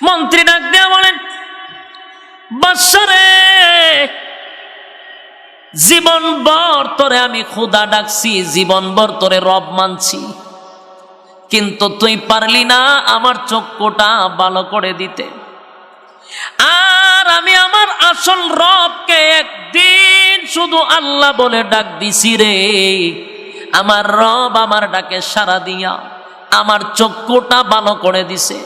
মন্ত্রী ডাক দিয়া বলেন, বাদশা রে, জীবনভর তোরে আমি খোদা ডাকছি, জীবনভর তোরে রব মানছি, কিন্তু তুই পারলি না আমার চক্ষুটা ভালো করে দিতে। আর আমি আমার আসল রবকে একদিন শুধু আল্লাহ বলে ডাক দিছি রে, আমার রব আমার ডাকে সাড়া দিয়া আমার চক্ষুটা ভালো করে দিছে,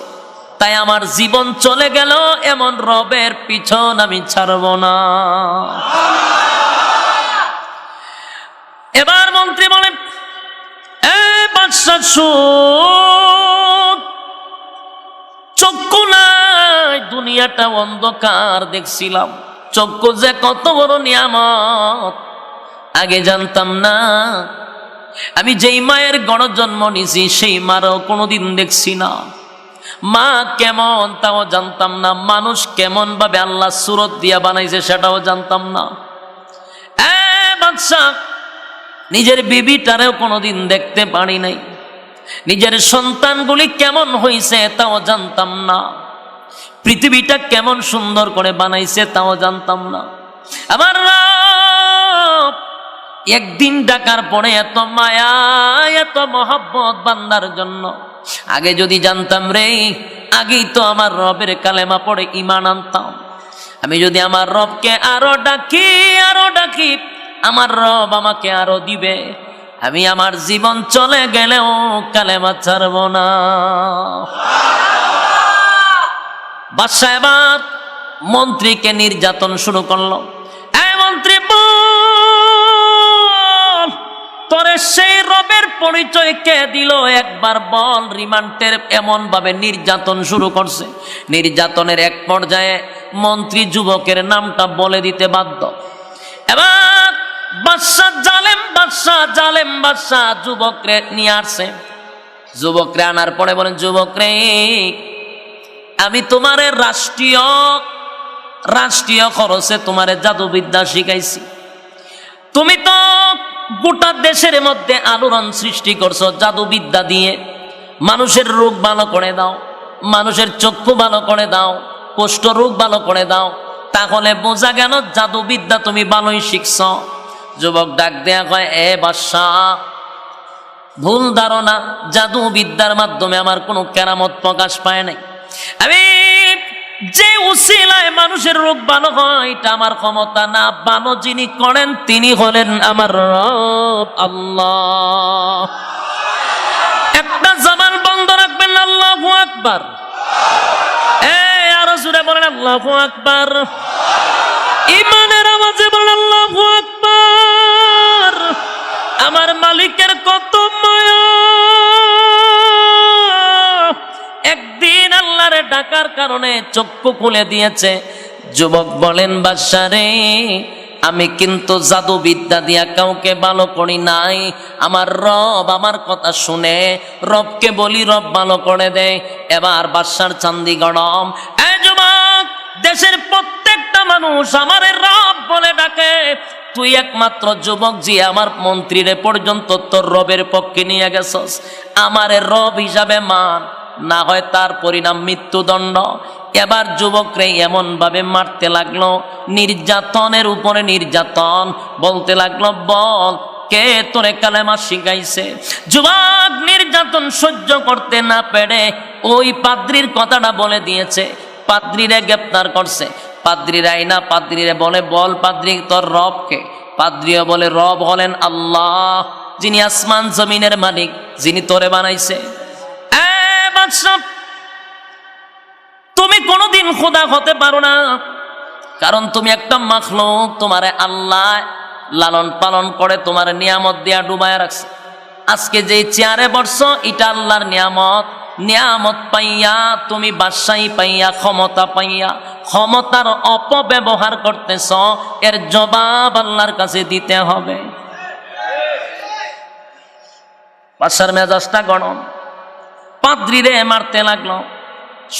তাই আমার জীবন চলে গেল, এমন রবের পিছন আমি ছাড়ব না। এবার মন্ত্রী বলেন, এ বাদশা শুন, চক্ষু নাই, দুনিয়াটা অন্ধকার দেখছিলাম, চক্ষু যে কত বড় নিয়ামত আগে জানতাম না। আমি যেই মায়ের গড় জন্ম নিছি সেই মারও কোনোদিন দেখছি না, মা কেমন তাও জানতাম না, মানুষ কেমন ভাবে আল্লাহ সুরত দিয়া বানাইছে সেটাও জানতাম না। বাদশা, নিজের বিবিটারেও কোনোদিন দেখতে পারি নাই, নিজের সন্তানগুলি কেমন হইছে তাও জানতাম না, পৃথিবীটা কেমন সুন্দর করে বানাইছে তাও জানতাম না। আমার রব একদিন ডাকার পরে এত মায়া, এত মহব্বত বান্দার জন্য, আগে যদি জানতাম রে, আগেই তো আমার রবের কালেমা পড়ে ঈমান আনতাম। আমি যদি আমার রবকে আরো ডাকি, আরো ডাকি, আমার রব আমাকে আরো দিবে, আমি আমার জীবন চলে গেলেও কালেমা ছাড়ব না। বাদশা এবার মন্ত্রীকে নির্যাতন শুরু করলো। এই মন্ত্রী বল, তোরে সেই রবের পরিচয় কে দিল, একবার বল। রিমান্ডের এমন ভাবে নির্যাতন শুরু করছে, নির্যাতনের এক পর্যায়ে মন্ত্রী যুবকের নামটা বলে দিতে বাধ্য। এবার বাদশা জালেম, বাদশা জালেম, বাদশা যুবকরে নিয়ে আসছে। যুবকরে আনার পরে বলেন, যুবকরে, আমি তোমারে রাষ্ট্রীয় খরচে তোমারে জাদুবিদ্যা শিখাইছি, তুমি তো গোটা দেশের মধ্যে আলোড়ন সৃষ্টি করছো জাদুবিদ্যা দিয়ে, মানুষের রোগ ভালো করে দাও, মানুষের চক্ষু ভালো করে দাও, কুষ্ঠ রোগ ভালো করে দাও, তাহলে বোঝা গেল জাদুবিদ্যা তুমি ভালোই শিখছ। যুবক ডাক দেয়া কয়, এ বাদশা, ভুল ধারণা, জাদুবিদ্যার মাধ্যমে আমার কোনো কেরামত প্রকাশ পায় নাই, আমি যে উসিলায় মানুষের রোগ ভালো হয় এটা আমার ক্ষমতা না, ভালো যিনি করেন তিনি হলেন আমার রব আল্লাহ। একটা জবান বন্ধ রাখবেন, আল্লাহু আকবার। আরো জোরে বলেন আল্লাহু আকবার। ঈমানের আওয়াজে বলেন আল্লাহু আকবার। আমার মালিকের কত মায়া, একদিন আল্লাহরে ডাকার কারণে চক্ষু খুলে দিয়েছে। যুবক বলেন, বাদশা রে, আমি কিন্তু জাদুবিদ্যা দিয়া কাউকে ভালো করি নাই, আমার রব আমার কথা শুনে, রবকে বলি রব ভালো করে দেয়। এবার বাদশার চান্দি গরম। এ যুবক, দেশের প্রত্যেকটা মানুষ আমারে রব বলে ডাকে, তুই একমাত্র যুবক যে আমার মন্ত্রীরে পর্যন্ত তোর রবের পক্ষে নিয়ে গেছস, আমারে রব হিসাবে মান, না হয় তার পরিণাম মৃত্যুদণ্ড। এবার যুবকরে এমন ভাবে মারতে লাগলো, নির্যাতনের উপরে নির্যাতন, বলতে লাগলো, বল কে তোরে কালেমা শিখাইছে। যুবক নির্যাতন সহ্য করতে না পেরে ওই পাদ্রির কথাটা বলে দিয়েছে, পাদ্রিরে গ্রেপ্তার করছে। পাদ্রির আইনা পাদ্রিরে বলে, বল পাদ্রি তোর রবকে। পাদ্রিও বলে, রব হলেন আল্লাহ, যিনি আসমান জমিনের মালিক, যিনি তোরে বানাইছে। তুমি কোনোদিন খোদা হতে পারো না, কারণ তুমি একটা মাখলুক, তোমারে আল্লাহ লালন পালন করে তোমার নিয়ামত দিয়া ডুবায় রাখছে। আজকে যে চেয়ারে বসছো এটা আল্লাহর নিয়ামত, নিয়ামত পাইয়া তুমি বাদশাহী পাইয়া, ক্ষমতা পাইয়া ক্ষমতার অপব্যবহার করতেছ, এর জবাব আল্লাহর কাছে দিতে হবে। বাদশার মেজাজটা গরম, পাদ্রিরে মারতে লাগলো।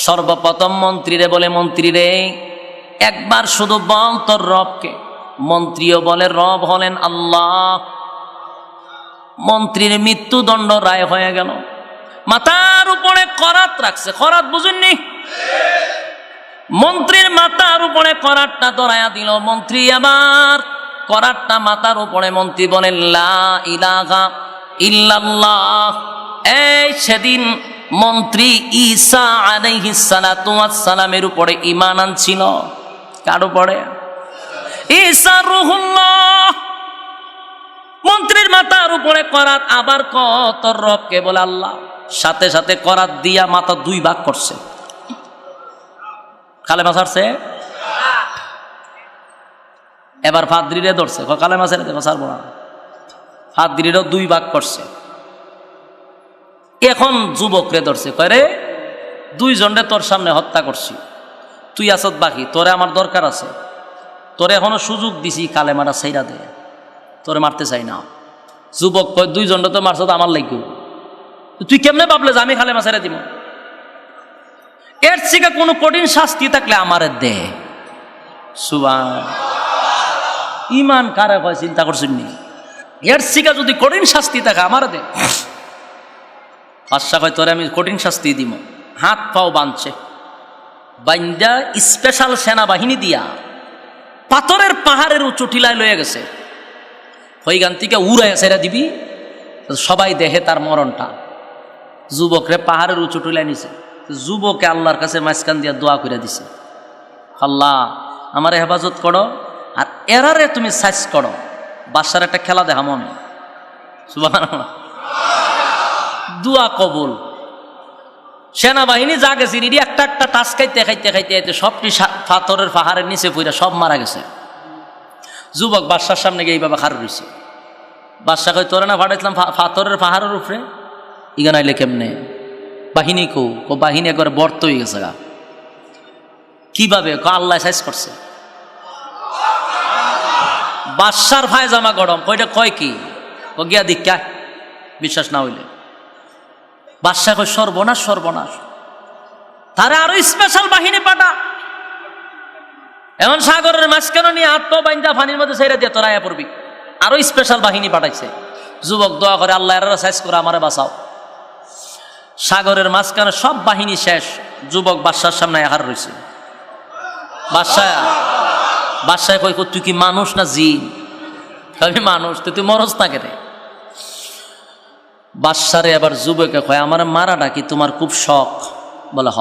সর্বপ্রথম মন্ত্রীরে বলে, মন্ত্রীরে একবার শুধু বল তোর রবকে। মন্ত্রীও বলে, রব হলেন আল্লাহ। মন্ত্রীর মৃত্যুদণ্ড রায় হয়ে গেল। মাথার উপরে করাত রাখছে, করাত বুঝেননি? মন্ত্রীর মাথার উপরে করাতটা ধরাইয়া দিল। মন্ত্রী আবার করাতটা মাথার উপরে, মন্ত্রী বলেন লা ইলাহা ইল্লাল্লাহ। এই সেদিন মন্ত্রী ঈসা আলাইহিস সালাতু ওয়াস সালামের উপরে ঈমান আনছিল। কার উপরে? ঈসা রূহুল্লাহ। মন্ত্রীর মাথার উপরে করাত, আবার তোর রব কে বলে আল্লাহ। সাথে সাথে করাত দিয়া মাথা দুই ভাগ করছে। কালেমা ছাড়ছে। এবার ফাদ্রিরে ধরছে, কালেমা ছেড়ে দেবো, ছাড়বো না। ফাদ্রিরও দুই ভাগ করছে। এখন যুবকরে ধরছে, কয়ে দুইজনে তোর সামনে হত্যা করছি, তুই আসত বাকি, তোরে আমার দরকার আছে, তোরে এখনো সুযোগ দিছি, কালেমাটা সেইরা দে, তোরে মারতে চাই না। যুবক কয় দুইজনে তো মারছ আমার লাগবে, তুই কেমনে ভাবলে যে আমি কালেমা ছেড়ে দিব? এর থেকে কোনো কঠিন শাস্তি থাকলে আমারে দে। সুবহান, ইমান কারে হয় চিন্তা করছেন নি? এর থেকে যদি কঠিন শাস্তি থাকে আমারে দে। বাদশা কয় তোরে আমি কঠিন শাস্তি দিব। হাত পাও বাঁধছে, বাইন্দা স্পেশাল সেনাবাহিনী দিয়া পাথরের পাহাড়ের উঁচু টিলায় লয়ে গেছে। ওইখান থেকে উড়াই ছেড়ে দিবি, সবাই দেখে তার মরণটা। যুবকরে পাহাড়ের উঁচু টিলায় নিছে। যুবকে আল্লাহর কাছে মাঝখান দিয়া দোয়া করে দিছে, আল্লাহ আমার হেফাজত করো, আর এরারে তুমি সাইজ করো। বাদশার একটা খেলা দেখা মনে, সুবহানাল্লাহ, দোয়া কবুল। সেনাবাহিনী যা গেছে ইডি একটা একটা টাচ খাইতে খাইতে খাইতে খাইতে সবটি পাথরের পাহাড়ের নিচে পড়ে সব মারা গেছে। যুবক বাদশার সামনে গিয়ে এইভাবে খার রয়েছে। বাদশা কই তোরে না ফাটাইছিলাম পাথরের পাহাড়ের উপরে, ইগান আইলে কেমনে? বাহিনী কো বাহিনী একবার বর্ত হয়ে গেছে গা। কিভাবে? আল্লাহ সাইজ করছে। বাদশার পায়জামা গরম, কইটা কয় কি? ও গিয়া দীক্ষা, বিশ্বাস না হইলে। বাদশা কয় সর্বনাশ সর্বনাশ, তারা আরো স্পেশাল বাহিনী পাঠা। এমন সাগরের মাঝখানে নিয়ে আটটো বাইন্দা পানির মধ্যে ছেড়ে দিয়ে তোরা পড়বি, আরো স্পেশাল বাহিনী পাঠাইছে। যুবক দোয়া করে, আল্লাহ এরা সাইজ করে আমারে বাঁচাও। সাগরের মাঝখানে সব বাহিনী শেষ, যুবক বাদশার সামনে হার রয়েছে। বাদশায় কই তুই কি মানুষ না জিন? আমি মানুষ, তুই মরস না কেটে। বাদশারে এবার যুবকে কয় আমার মারাটা কি তোমার খুব শখ? বলে হ,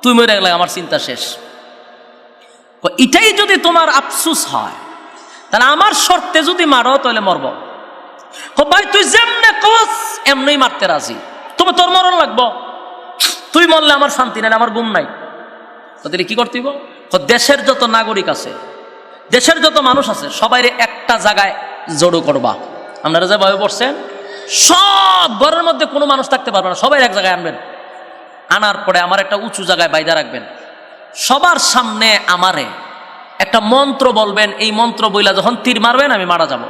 তুই মরে গেলে আমার চিন্তা শেষ। এটাই যদি তোমার আফসুস হয়, তাহলে আমার শর্তে যদি মারো তাহলে মরব। ভাই তুই যেমনে কস এমনি মারতে রাজি, তবে তোর মরণ লাগবো। তুই মরলে আমার শান্তি নাই, আমার ঘুম নাই। তাহলে কি করতে হইব? দেশের যত নাগরিক আছে, দেশের যত মানুষ আছে, সবাই একটা জায়গায় জড়ো করবা। আপনারা যে ভয় পড়ছেন, সব ঘরের মধ্যে কোনো মানুষ থাকতে পারবে না, সবাই এক জায়গায় আনবেন। আনার পরে আমার একটা উঁচু জায়গায় বাইদা রাখবেন। সবার সামনে আমারে একটা মন্ত্র বলবেন, এই মন্ত্র বইলা যখন তীর মারবেন আমি মারা যাব।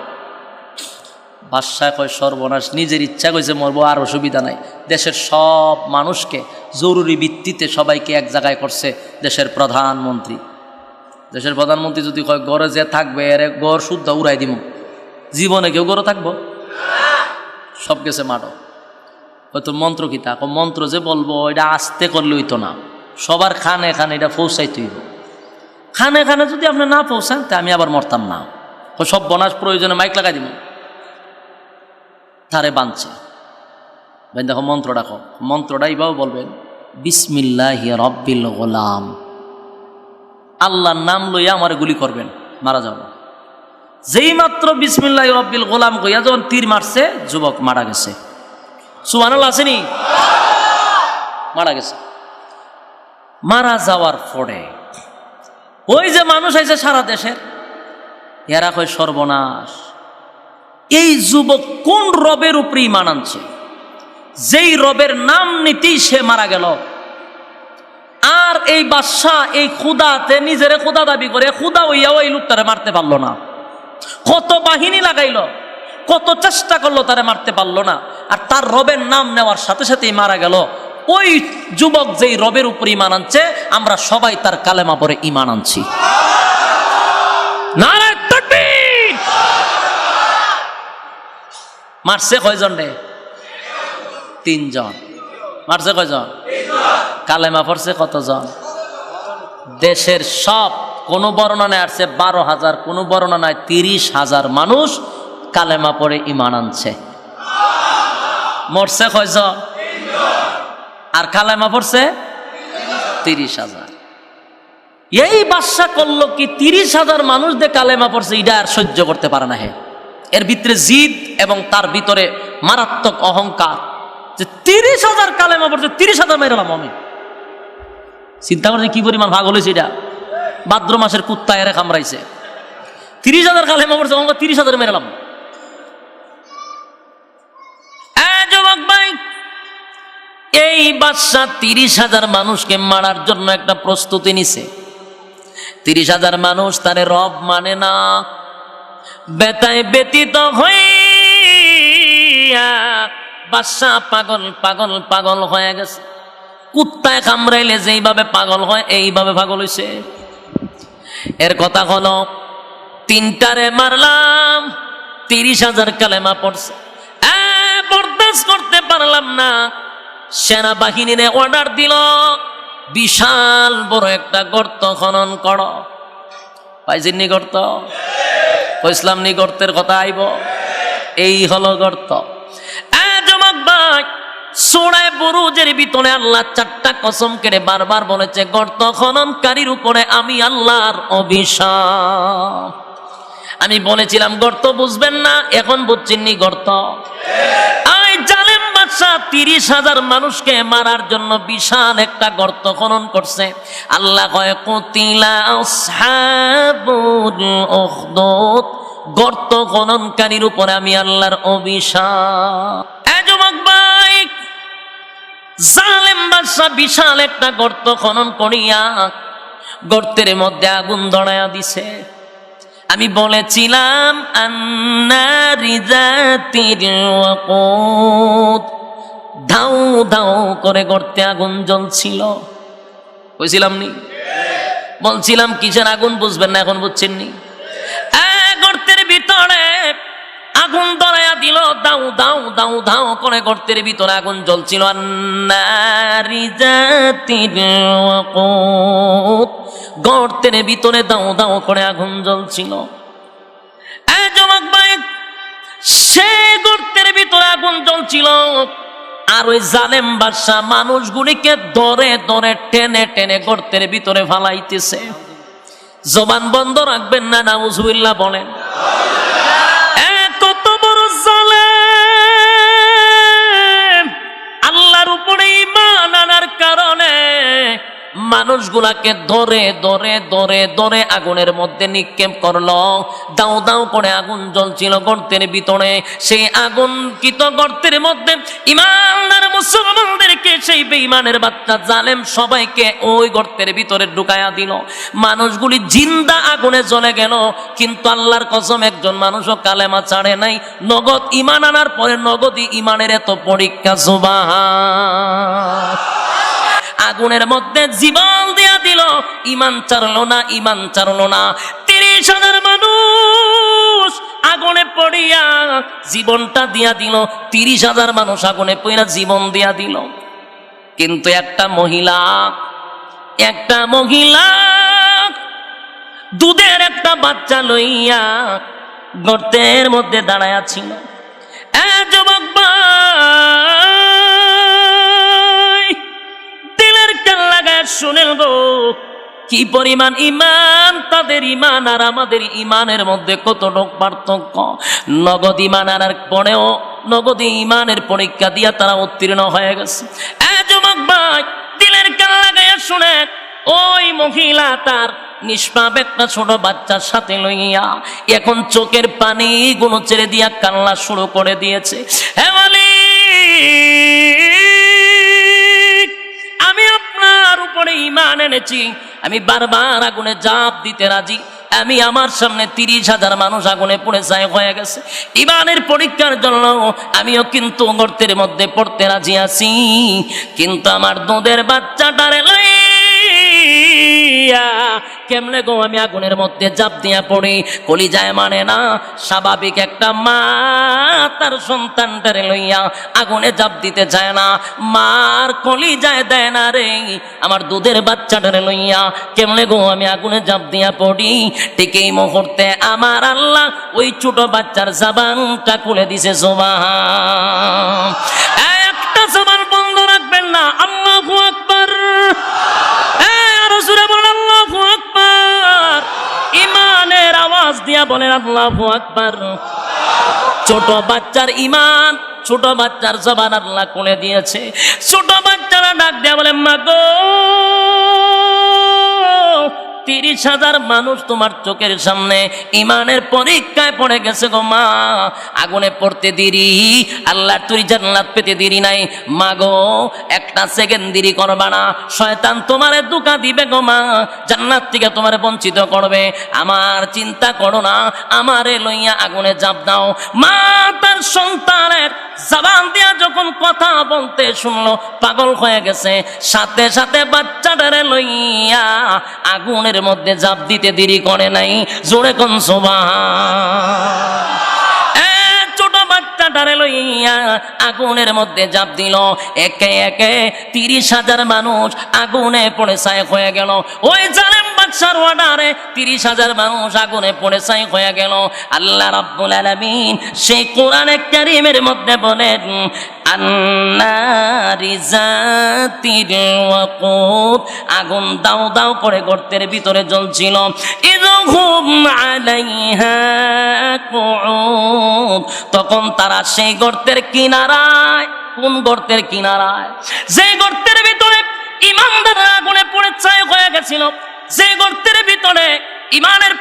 বাদশা কয় সর্বনাশ, নিজের ইচ্ছা কইছে মরবো, আর অসুবিধা নাই। দেশের সব মানুষকে জরুরি ভিত্তিতে সবাইকে এক জায়গায় করছে দেশের প্রধানমন্ত্রী। দেশের প্রধানমন্ত্রী যদি কয় গড়ে যে থাকবে এর গড় শুদ্ধ উড়াই দিব, জীবনে কেউ গড়ে থাকবো? সব গেছে মারো। হয়তো মন্ত্র কি তা? মন্ত্র যে বলবো এটা আস্তে করলে হইতো না, সবার খানে খানে এটা পৌঁছাইতে হইব। খানে খানে যদি আপনি না পৌঁছান তা আমি আবার মরতাম না। সব বনাস প্রয়োজনে মাইক লাগাই দিব। তারে বাঁধছে, দেখো মন্ত্র ডাকো। মন্ত্রটা এইভাবে বলবেন, বিসমিল্লাহি রব্বিল গোলাম। আল্লাহর নাম লইয়া আমারে গুলি করবেন, মারা যাব। যেই মাত্র বিসমিল্লাহি রব্বিল গোলাম কইয়া যখন তীর মারছে, যুবক মারা গেছে। সুবহানাল্লাহ আসেনি? মারা গেছে। মারা যাওয়ার পরে ওই যে মানুষ আইছে সারা দেশের, এরা কয় সর্বনাশ, এই যুবক কোন রবের উপরে ঈমান আনছে, যেই রবের নাম নিতেই সে মারা গেল। আর এই বাদশা এই খুদাতে নিজেরে খুদা দাবি করে, খুদা হইয়াও এই লোকটারে মারতে পারলো না। কত বাহিনী লাগাইলো, কত চেষ্টা করলো, তারে মারতে পারলো না। আর তার রবের নাম নেওয়ার সাথে সাথেই মারা গেল। ওই যুবক যেই রবের উপর ঈমান আনছে, আমরা সবাই তার কালেমা পড়ে ঈমান আনছি। নারায়ে তাকবীর! মারছে কয়জন রে? 3 জন। মারছে কয়জন? কালেমা পড়ছে কতজন? দেশের সব, কোন বর্ণনায় আসছে 12,000, কোন বর্ণনায় 30,000 মানুষ কালেমা পড়ে ঈমান আনছে। মরছে কয়জন? আর কালেমা পড়ছে 30,000। এই বাদশা করলো কি, 30,000 মানুষ দিয়ে কালেমা পড়ছে, এটা আর সহ্য করতে পারে না। হে, এর ভিতরে জিদ এবং তার ভিতরে মারাত্মক অহংকার, যে 30,000 কালেমা পড়ছে, 30,000 মেরালাম আমি। চিন্তা করছে কি পরিমাণ ভাগল হয়েছে এটা। ভাদ্র মাসের কুত্তা এরে কামড়াইছে, 30,000 কালেমা পড়ছে, 30,000 মেরালাম। যুবক ভাই, এই বাদশা 30,000 মানুষকে মারার জন্য একটা প্রস্তুতি নিছে। 30,000 মানুষ তারে রব মানে না, বেতায় ব্যতীত হইয়া বাদশা পাগল পাগল পাগল হয়ে গেছে। কুত্তায় কামড়াইলে যেইভাবে পাগল হয়, এইভাবে পাগল হইছে। এর কথা হলো, 3টারে মারলাম, 30,000 কালেমা পড়ছে, বরদাস্ত করতে পারলাম না। সেনাবাহিনীরে অর্ডার দিল, বিশাল বড় একটা গর্ত খনন করো। পাইছেননি গর্ত? কইসলাম নি গর্তের কথা আইব। এই হলো গর্ত। যুবক ভাই, সূরা বুরুজের ভিতরে আল্লাহ 4টা কসম করে বারবার বলেছে, গর্ত খননকারীর উপরে আমি আল্লাহর অভিশাপ। আমি বলেছিলাম গর্ত বুঝবেন না, এখন বুঝছেননি গর্ত। এই জালেম বাদশা 30,000 মানুষকে মারার জন্য বিশাল একটা গর্ত খনন করছে। আল্লাহ কয়, কুতিলা আসহাবুল উখদুদ, গর্ত খননকারীর উপরে আমি আল্লাহর অভিশাপ। যুবক ভাই, জালেম বাদশা বিশাল একটা গর্ত খনন করিয়া গর্তের মধ্যে আগুন ধরাইয়া দিছে। আমি বলেছিলাম আন্নারি যাতিল ওয়াকুদ, ধাউ ধাউ করে গর্তে আগুন জ্বলছিল। কইছিলাম নি? বলছিলাম কিসের আগুন বুঝবেন না, এখন বুঝছেন নি? গর্তের ভিতরে আগুন ধরাইয়া দিল, দাউ দাউ দাউ দাউ করে গর্তের ভিতরে আগুন জ্বলছিল। আন্নারি যাতিল ওয়াকুদ, গর্তের ভিতরে দাউ দাউ করে আগুন জ্বলছিল। যুবক ভাই, সে গর্তের ভিতরে আগুন জ্বলছিল, আর ওই জালেম বাদশা মানুষগুলিকে ধরে ধরে টেনে টেনে গর্তের ভিতরে ফালাইতেছে। জবান বন্ধ রাখবেন না, নাউজুবিল্লাহ বলেন। কত বড় জালেম! আল্লাহর উপরে ঈমান আনার কারণে মানুষগুলাকে ধরে ধরে ধরে ধরে আগুনের মধ্যে নিক্ষেপ করলো। দাও দাও করে আগুন জ্বলছিল গর্তের ভিতরে। সেই আগুনকৃত গর্তের মধ্যে ইমানদার মুসলমানদেরকে সেই বেঈমানের বাচ্চা জালেম সবাইকে ওই গর্তের ভিতরে ঢুকায়া দিল। মানুষগুলি জিন্দা আগুনে জ্বলে গেল, কিন্তু আল্লাহর কসম একজন মানুষও কালেমা ছাড়ে নাই। নগদ ঈমান আনার পরে নগদই ঈমানের এত পরীক্ষা। সুবহান। আগুনের মধ্যে জীবন দিয়া দিল, ঈমান ছাড়লো না, ঈমান ছাড়লো না। 30,000 মানুষ আগুনে পড়িয়া জীবনটা দিয়া দিল। 30,000 মানুষ আগুনে পড়িয়া জীবন দিয়া দিল। কিন্তু একটা মহিলা দুধের একটা বাচ্চা লইয়া গর্তের মধ্যে দাঁড়ায়া ছিল। যুবক শুনেন গো, কি পরিমাণ ঈমান তাদের ঈমান আর আমাদের ঈমানের মধ্যে কতটুক পার্থক্য। নগদ ঈমান আনার পরেও নগদ ঈমানের পরীক্ষা দিয়া তারা উত্তীর্ণ হয়ে গেছে। যুবক ভাই, দিলের কান লাগাইয়া শুনেন, ওই মহিলা তার নিষ্পাপ একটা ছোট বাচ্চার সাথে লইয়া এখন চোখের পানি গুলো ছেড়ে দিয়া কান্না শুরু করে দিয়েছে। হে মালিক, আমি আপনার উপরে ঈমান এনেছি, আমি বারবার আগুনে ঝাঁপ দিতে রাজি। আমি আমার সামনে 30,000 মানুষ আগুনে পড়ে ছাই হয়ে গেছে। ঈমানের পরীক্ষার জন্য আমিও কিন্তু গর্তের মধ্যে পড়তে রাজি আছি, কিন্তু আমার দুধের বাচ্চাটারে লইয়া লইয়া কেমনে গো আমি আগুনের মধ্যে জাপ দিয়া পড়ি। কলিজায় মানে না, স্বাভাবিক একটা মা তার সন্তানটারে লইয়া আগুনে জাপ দিতে চায় না, মার কলিজায় দেয় না রে আমার দুধের বাচ্চাটারে লইয়া কেমনে গো আমি আগুনে জাপ দিয়া পড়ি। ঠিক এই মুহূর্তে আমার আল্লাহ ওই ছোট বাচ্চার জবানটা খুলে দিছে। সুবহান, একটা জবান বন্ধ রাখবেন না। আল্লাহু আকবার, আরো জোরে বলেন আল্লাহু আকবার। ইমানের আওয়াজ দিয়া বলেন আল্লাহু আকবার। ছোট বাচ্চার ইমান, ছোট বাচ্চার জবান আল্লাহ খুলে দিয়েছে। ছোট বাচ্চারা ডাক দিয়া বলে মা গো 30,000 মানুষ তোমার চোখের সামনে ইমানের পরীক্ষায় পড়ে গেছে গো মা, আগুনে পড়তে দেরি, আল্লাহ তুই জান্নাত পেতে দেরি নাই মা গো, একটা সেকেন্ড দেরি করবা না, শয়তান তোমারে ধোঁকা দিবে গো মা, জান্নাত থেকে তোমারে বঞ্চিত করবে। আমার চিন্তা করো না, আমারে লইয়া আগুনে জাপ দাও। মা তার সন্তানের জবান দিয়া যখন কথা বলতে শুনলো পাগল হয়ে গেছে, সাথে সাথে বাচ্চাটারে লইয়া আগুনের মধ্যে জাপ দিতে দেরি করে নাই। জোরে কোন সুবহান। ছোট বাচ্চাটারে লইয়া আগুনের মধ্যে জাপ দিল। একে একে 30,000 মানুষ আগুনে পড়ে ছাই হয়ে গেল। ওই জালেম বাদশার অর্ডারে 30,000 মানুষ আগুনে পড়ে ছাই হয়ে গেল। আল্লাহ রাব্বুল আলামিন সেই কোরআনে কারীমের মধ্যে বলেন আন্নারি যাতিল ওয়াকুদ, আগুন দাও দাও করে গর্তের ভিতরে জ্বলছিল। ইযহুম আলাইহা কুউদ, তখন তারা সেই গর্তের কিনারায়, কোন গর্তের কিনারায়? যে গর্তের ভিতরে ইমানদাররা আগুনে পড়ে ছাই হয়ে গেছিল, যে গর্তের ভিতরে ইমানের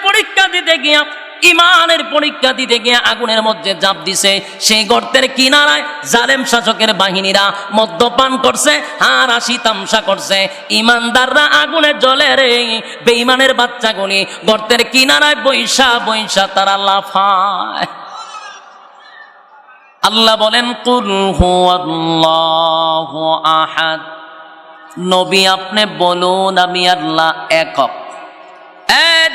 পরীক্ষা দিতে গিয়া আগুনের মধ্যে জাপ দিছে, সেই গর্তের কিনারায় জালেম শাসকের বাহিনীরা মদ্যপান করছে, হারাশি তামসা করছে। ইমানদাররা আগুনে জ্বলে রে, বেঈমানের বাচ্চাগুলি গর্তের কিনারায় বৈশা বৈশা তারা লাফায়। আল্লাহ বলেন কুল হুয়াল্লাহু আহাদ, নবী আপনি বলুন আমি আল্লাহ একক।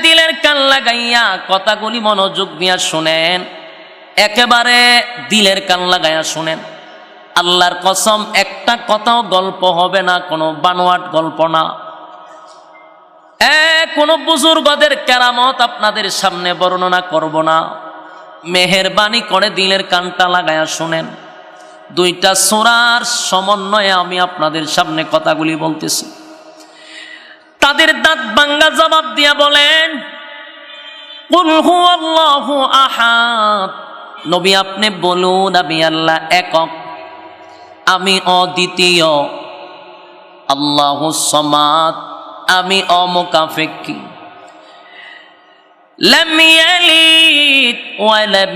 দিলের কান লাগাইয়া কথাগুলি মনোযোগ দিয়া শুনেন, একেবারে দিলের কান লাগাইয়া শুনেন। আল্লাহর কসম একটা কথাও গল্প হবে না, কোনো বানোয়াট গল্প না। কোনো বুজুর্গদের কেরামত আপনাদের সামনে বর্ণনা করব না। মেহেরবানি করে দিলের কানটা লাগাইয়া শুনেন। 2টা সূরার সমন্বয়ে আমি আপনাদের সামনে কথাগুলি বলতেছি। তাদের দাঁত ভাঙ্গা জবাব দিয়া বলেন কুল হুয়াল্লাহু আহাদ, নবী আপনি বলুন আমি আল্লাহ একক, আমি অদ্বিতীয়, আল্লাহুস সামাদ, আমি অমুকাফেক্ষী, লাম ইয়ালিদ ওয়া লাম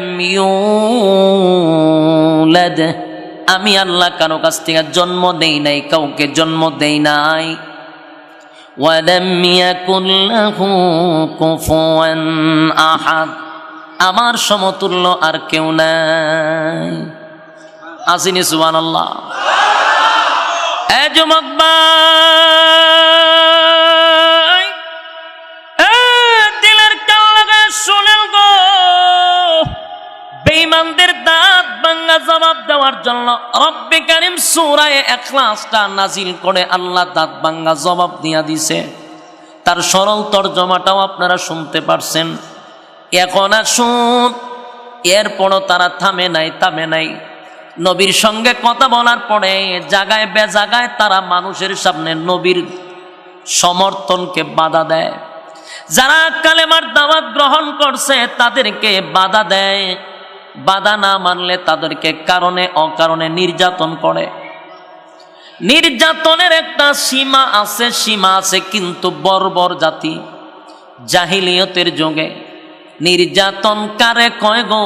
ইউলাদ, আমি আল্লাহ কারো কাছ থেকে জন্ম দেই নাই, কাউকে জন্ম দেই নাই। ওয়ালাম ইয়াকুল লাহু কুফুয়ান আহাদ, আমার সমতুল্য আর কেউ নাই। আসিনি সুবহানাল্লাহ। এ যুবক ভাই, দিলের কান লাগায় শুনেন গো, বেঈমানদের দাঁত ভাঙ্গা জবাব দেওয়ার জন্য রব্বে কারীম সূরা ইখলাসটা নাজিল করে আল্লাহ দাঁত ভাঙ্গা জবাব দিয়া দিছে। তার সরল তরজমাটাও আপনারা শুনতে পারছেন। এখন আসুন, এরপরও তারা থামে নাই। নবীর সঙ্গে কথা বলার পরে জায়গায় বেজাগায় তারা মানুষের সামনে নবীর সমর্থনকে বাধা দেয়। যারা কালেমার দাওয়াত গ্রহণ করছে তাদেরকে বাধা দেয়, বাধা না মানলে তাদেরকে কারণে অকারণে নির্যাতন করে। নির্যাতনের একটা সীমা আছে, কিন্তু বর্বর জাতি জাহিলিয়তের যুগে নির্যাতন কারে কয় গো,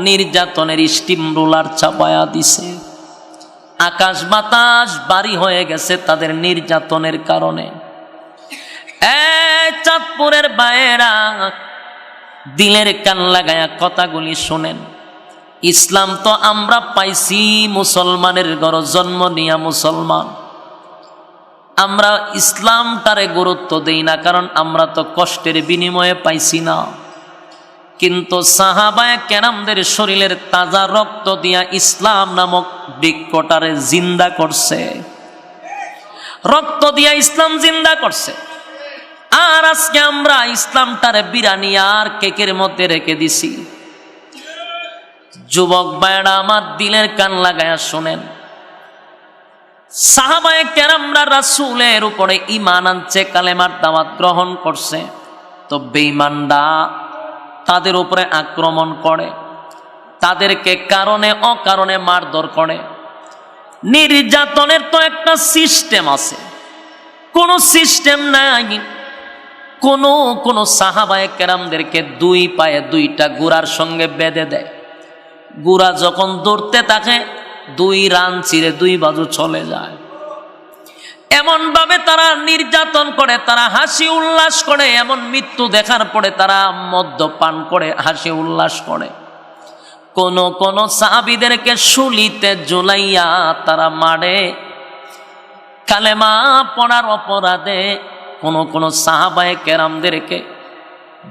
নির্যাতনের স্টিম রোলার চাপায়া দিছে। আকাশ বাতাস বাড়ি হয়ে গেছে তাদের নির্যাতনের কারণে। চাঁদপুরের বাইরা দিলের কান লাগায়া কথাগুলি শোনেন। ইসলাম তো আমরা পাইছি মুসলমানের ঘর জন্ম নিয়া মুসলমান। আমরা ইসলামটারে গুরুত্ব দেই না, কারণ আমরা তো কষ্টের বিনিময়ে পাইছি না। কিন্তু সাহাবায়ে কেরামদের শরীরের তাজা রক্ত দিয়া ইসলাম নামক বৃক্ষটারে জিন্দা করছে, রক্ত দিয়া ইসলাম জিন্দা করছে। আর আজকে আমরা ইসলামটারে বিরানি আর কেকের মধ্যে রেখে দিছি। যুবক ভাইরা আমার দিলের কান লাগায়া শোনেন, সাহাবায়ে কেরামরা রাসূলের উপরে ঈমান আনছে, কালেমার দাওয়াত গ্রহণ করছে, তো বেঈমানরা তাদের উপরে আক্রমণ করে, তাদেরকে কারণে অকারণে মারধর করে। নির্যাতনের তো একটা সিস্টেম আছে, কোন সিস্টেম নাই। কোন সাহাবায়ে কেরামদেরকে দুই পায়ে দুইটা ঘোড়ার সঙ্গে বেঁধে দেয়, ঘোড়া যখন দৌড়তে থাকে দুই রান চিরে দুই বাজু চলে যায়। এমন ভাবে তারা নির্যাতন করে, তারা হাসি উল্লাস করে, এমন মৃত্যু দেখার পরে তারা মদ্যপান করে হাসি উল্লাস করে। কোন সাহাবীদেরকে শুলিতে ঝুলাইয়া তারা মারে, কালেমা পড়ার অপরাধে কোন সাহাবায়ে কেরামদেরকে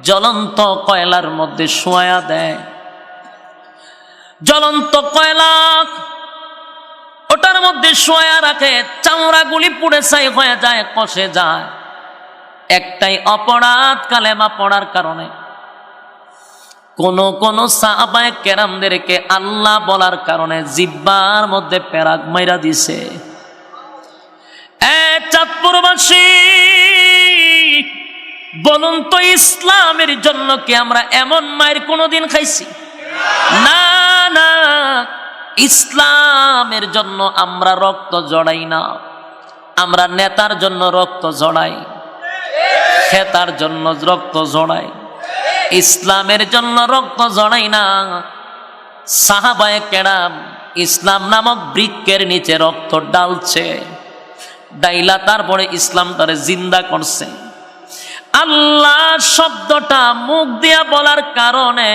জ্বলন্ত কয়লার মধ্যে শোয়া দেয়। জ্বলন্ত কয়লা ওটার মধ্যে শোয়া রাখে, চামড়াগুলি পুড়ে ছাই হয়ে যায়, কষে যায়। একটাই অপরাধ, কালেমা পড়ার কারণে। কোন সাহাবায়ে কেরামদেরকে আল্লাহ বলার কারণে জিহ্বার মধ্যে পেরাক মাইরা দিছে। চাঁদপুরবাসী বলুন তো, ইসলামের জন্য কি আমরা এমন মায়ের কোনোদিন খাইছি? না না, ইসলামের জন্য আমরা রক্ত জড়াই না। আমরা নেতার জন্য রক্ত জড়াই, খেতার জন্য রক্ত জড়াই, ইসলামের জন্য রক্ত জড়াই না। সাহাবায়ে কেরাম ইসলাম নামক বৃক্ষের নিচে রক্ত ডালছে, ডাইলা তারপরে ইসলাম তারে জিন্দা করছে। আল্লাহ শব্দটা মুখ দিয়া বলার কারণে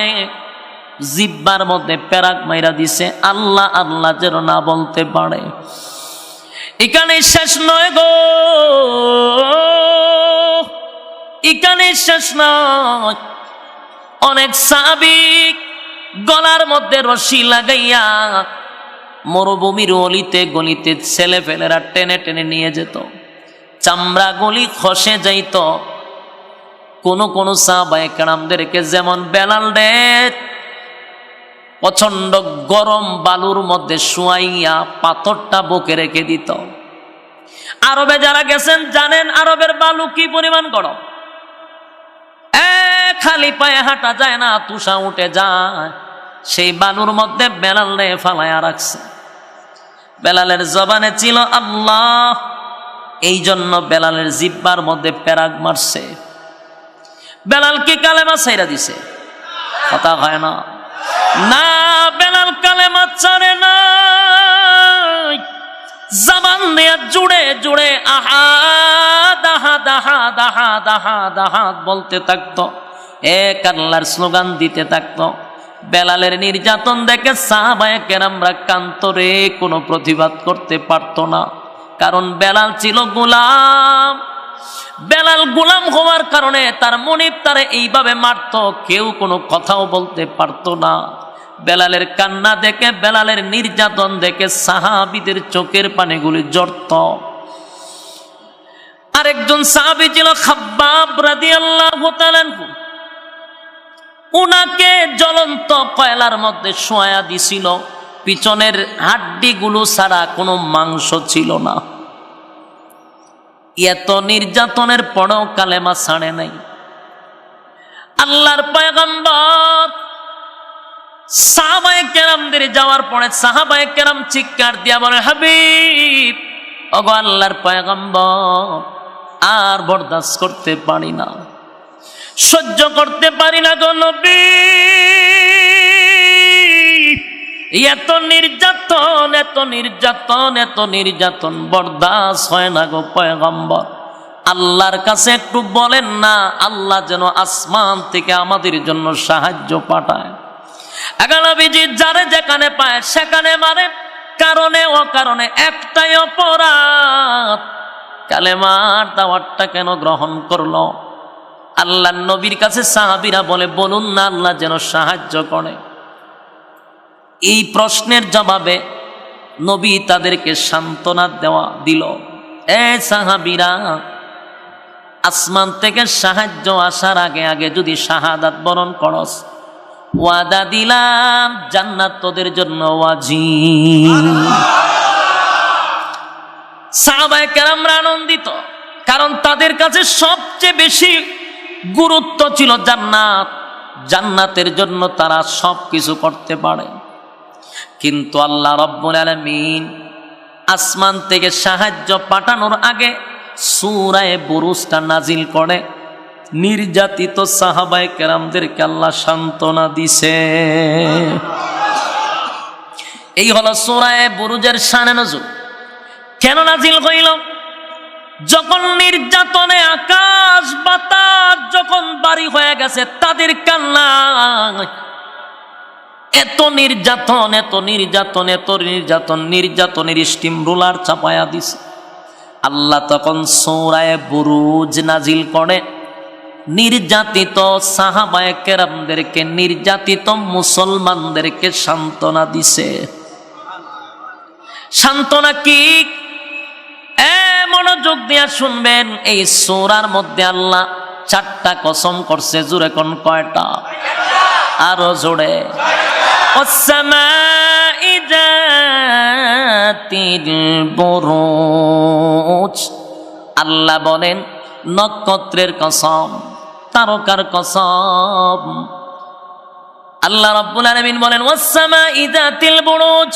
জিহ্বার মধ্যে পেরাক মাইরা দিছে, আল্লাহ আল্লাহ যেন না বলতে পারে। এখানে শেষ নয় গো, এখানে শেষ নয়। অনেক সাহাবী গলার মধ্যে রশি লাগাইয়া মরুভূমির অলিতে গলিতে ছেলে ফেলেরা টেনে টেনে নিয়ে যেত, চামড়া গলি খসে যাইত। কোন সাহাবায়ে কেরামদেরকে যেমন বেলাল রে প্রচন্ড গরম বালুর মধ্যে শুয়াইয়া পাথরটা বুকে রেখে দিত। আরবে যারা গেছেন জানেন আরবের বালু কি পরিমাণ গরম। খালি পায়ে হাঁটা যায় না, তুষা উঠে যায়। সেই বালুর মধ্যে বেলাল রে ফালাইয়া রাখছে। বেলালের জবানে ছিল আল্লাহ, এই জন্য বেলালের জিহ্বার মধ্যে পেরাক মারছে। বেলাল কি কালেমা ছাইরা দিছে? কথা হয় না। না, বেলাল কালেমা ছাড়ে না, জবান দিয়ে জুড়ে জুড়ে আহাদ আহাদ আহাদ আহাদ আহাদ আহাদ বলতে থাকতো, এক আল্লাহর স্লোগান দিতে থাকতো। বেলালের নির্যাতন দেখে সাহাবায়ে কেরামরা কান্তরে কোনো প্রতিবাদ করতে পারতো না, কারণ বেলাল ছিল গোলাম। বেলাল গোলাম হওয়ার কারণে তার মনিব তারে এইভাবে মারতো, কেউ কোনো কথাও বলতে পারতো না। বেলালের কান্না দেখে, বেলালের নির্যাতন দেখে সাহাবীদের চোখের পানিগুলি ঝরত। আরেকজন সাহাবী ছিল খাব্বাব রাদিয়াল্লাহু তাআলা আনহু, উনাকে জ্বলন্ত কয়লার মধ্যে শোয়া দিছিল, পিছনের হাড্ডিগুলো ছাড়া কোনো মাংস ছিল না। এত নির্যাতনের পরেও কালেমা ছাড়ে নাই। আল্লাহর পয়গম্বর সাহাবায়ে কেরামদের যাওয়ার পরে সাহাবায়ে কেরাম চিৎকার দিয়া বলে, হাবিব, ওগো আল্লাহর পয়গম্বর, আর বরদাস্ত করতে পারি না, সহ্য করতে পারি না গো নবী। এত নির্যাতন, এত নির্যাতন, এত নির্যাতন বরদাস্ত হয় না গো পয়গম্বর। আল্লাহর কাছে একটু বলেন না, আল্লাহ যেন আসমান থেকে আমাদের জন্য সাহায্য পাঠায়। নবীজি যারে যেখানে পায় সেখানে মারে, কারণে অকারণে। একটাই অপরাধ, কালেমার দাওয়াতটা কেন গ্রহণ করলো? আল্লাহর নবীর কাছে সাহাবীরা বলে, বলুন না আল্লাহ যেন সাহায্য করে। এই প্রশ্নের জবাবে নবী তাদেরকে সান্ত্বনা দিল, এ সাহাবীরা, আসমান থেকে সাহায্য আসার আগে আগে যদি শাহাদাত বরণ করস, ওয়াদা দিলাম জান্নাত তোদের জন্য ওয়াজিব। সাহাবায়ে কেরামরা আনন্দিত, কারণ তাদের কাছে সবচেয়ে বেশি গুরুত্ব ছিল জান্নাত। জান্নাতের জন্য তারা সবকিছু করতে পারে। কিন্তু আল্লাহ রাব্বুল আলামিন আসমান থেকে সাহায্য পাঠানোর আগে সূরা বুরুজটা নাজিল করে নির্যাতিত সাহাবায়ে কেরামদেরকে আল্লাহ সান্ত্বনা দিছে। এই হলো সূরা বুরুজের শানে নজুল। কেন নাজিল হইল? যখন নির্যাতনে আকাশ বাতাস যখন বাড়ি হয়ে গেছে, তাদের কান্না, এত নির্যাতন, এত নির্যাতন, এত নির্যাতন, নির্যাতনের স্টিম রোলার চাপায়া দিছে। আল্লাহ তখন সূরা বুরুজ নাজিল করে নির্যাতিত সাহাবায়ে কেরামদেরকে, নির্যাতিত মুসলমানদেরকে সান্ত্বনা দিছে। সান্ত্বনা কি? মনোযোগ দিয়া শুনবেন। এই সূরার মধ্যে আল্লাহ 4টা কসম করছে। জোরে কোন কয়টা? আরো জোরে। ওয়াস-সামাই যাতিল বুরুজ। আল্লাহ বলেন নক্ষত্রের কসম, তারকার কসম। আল্লাহ রাব্বুল আলামিন বলেন ওয়াস-সামাই যাতিল বুরুজ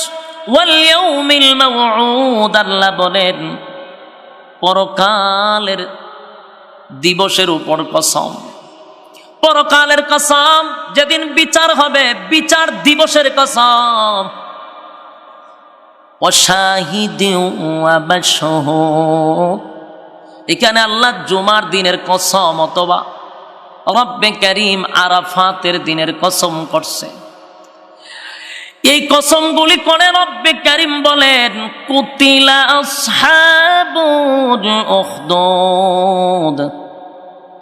ওয়াল ইয়াউমিল মাউউদ। আল্লাহ বলেন পরকালের দিবসের উপর কসম, পরকালের কসম, যেদিন বিচার হবে, বিচার দিবসের কসম। ওয়াশাহিদিন ওয়া মাশহুদ। এখানে আল্লাহ জুমার দিনের কসম অথবা রব্বে কারীম আরাফাতের দিনের কসম করছে। এই কসমগুলি করে রব্বে কারীম বলেন কুতিলা আসহাবুল উখদুদ।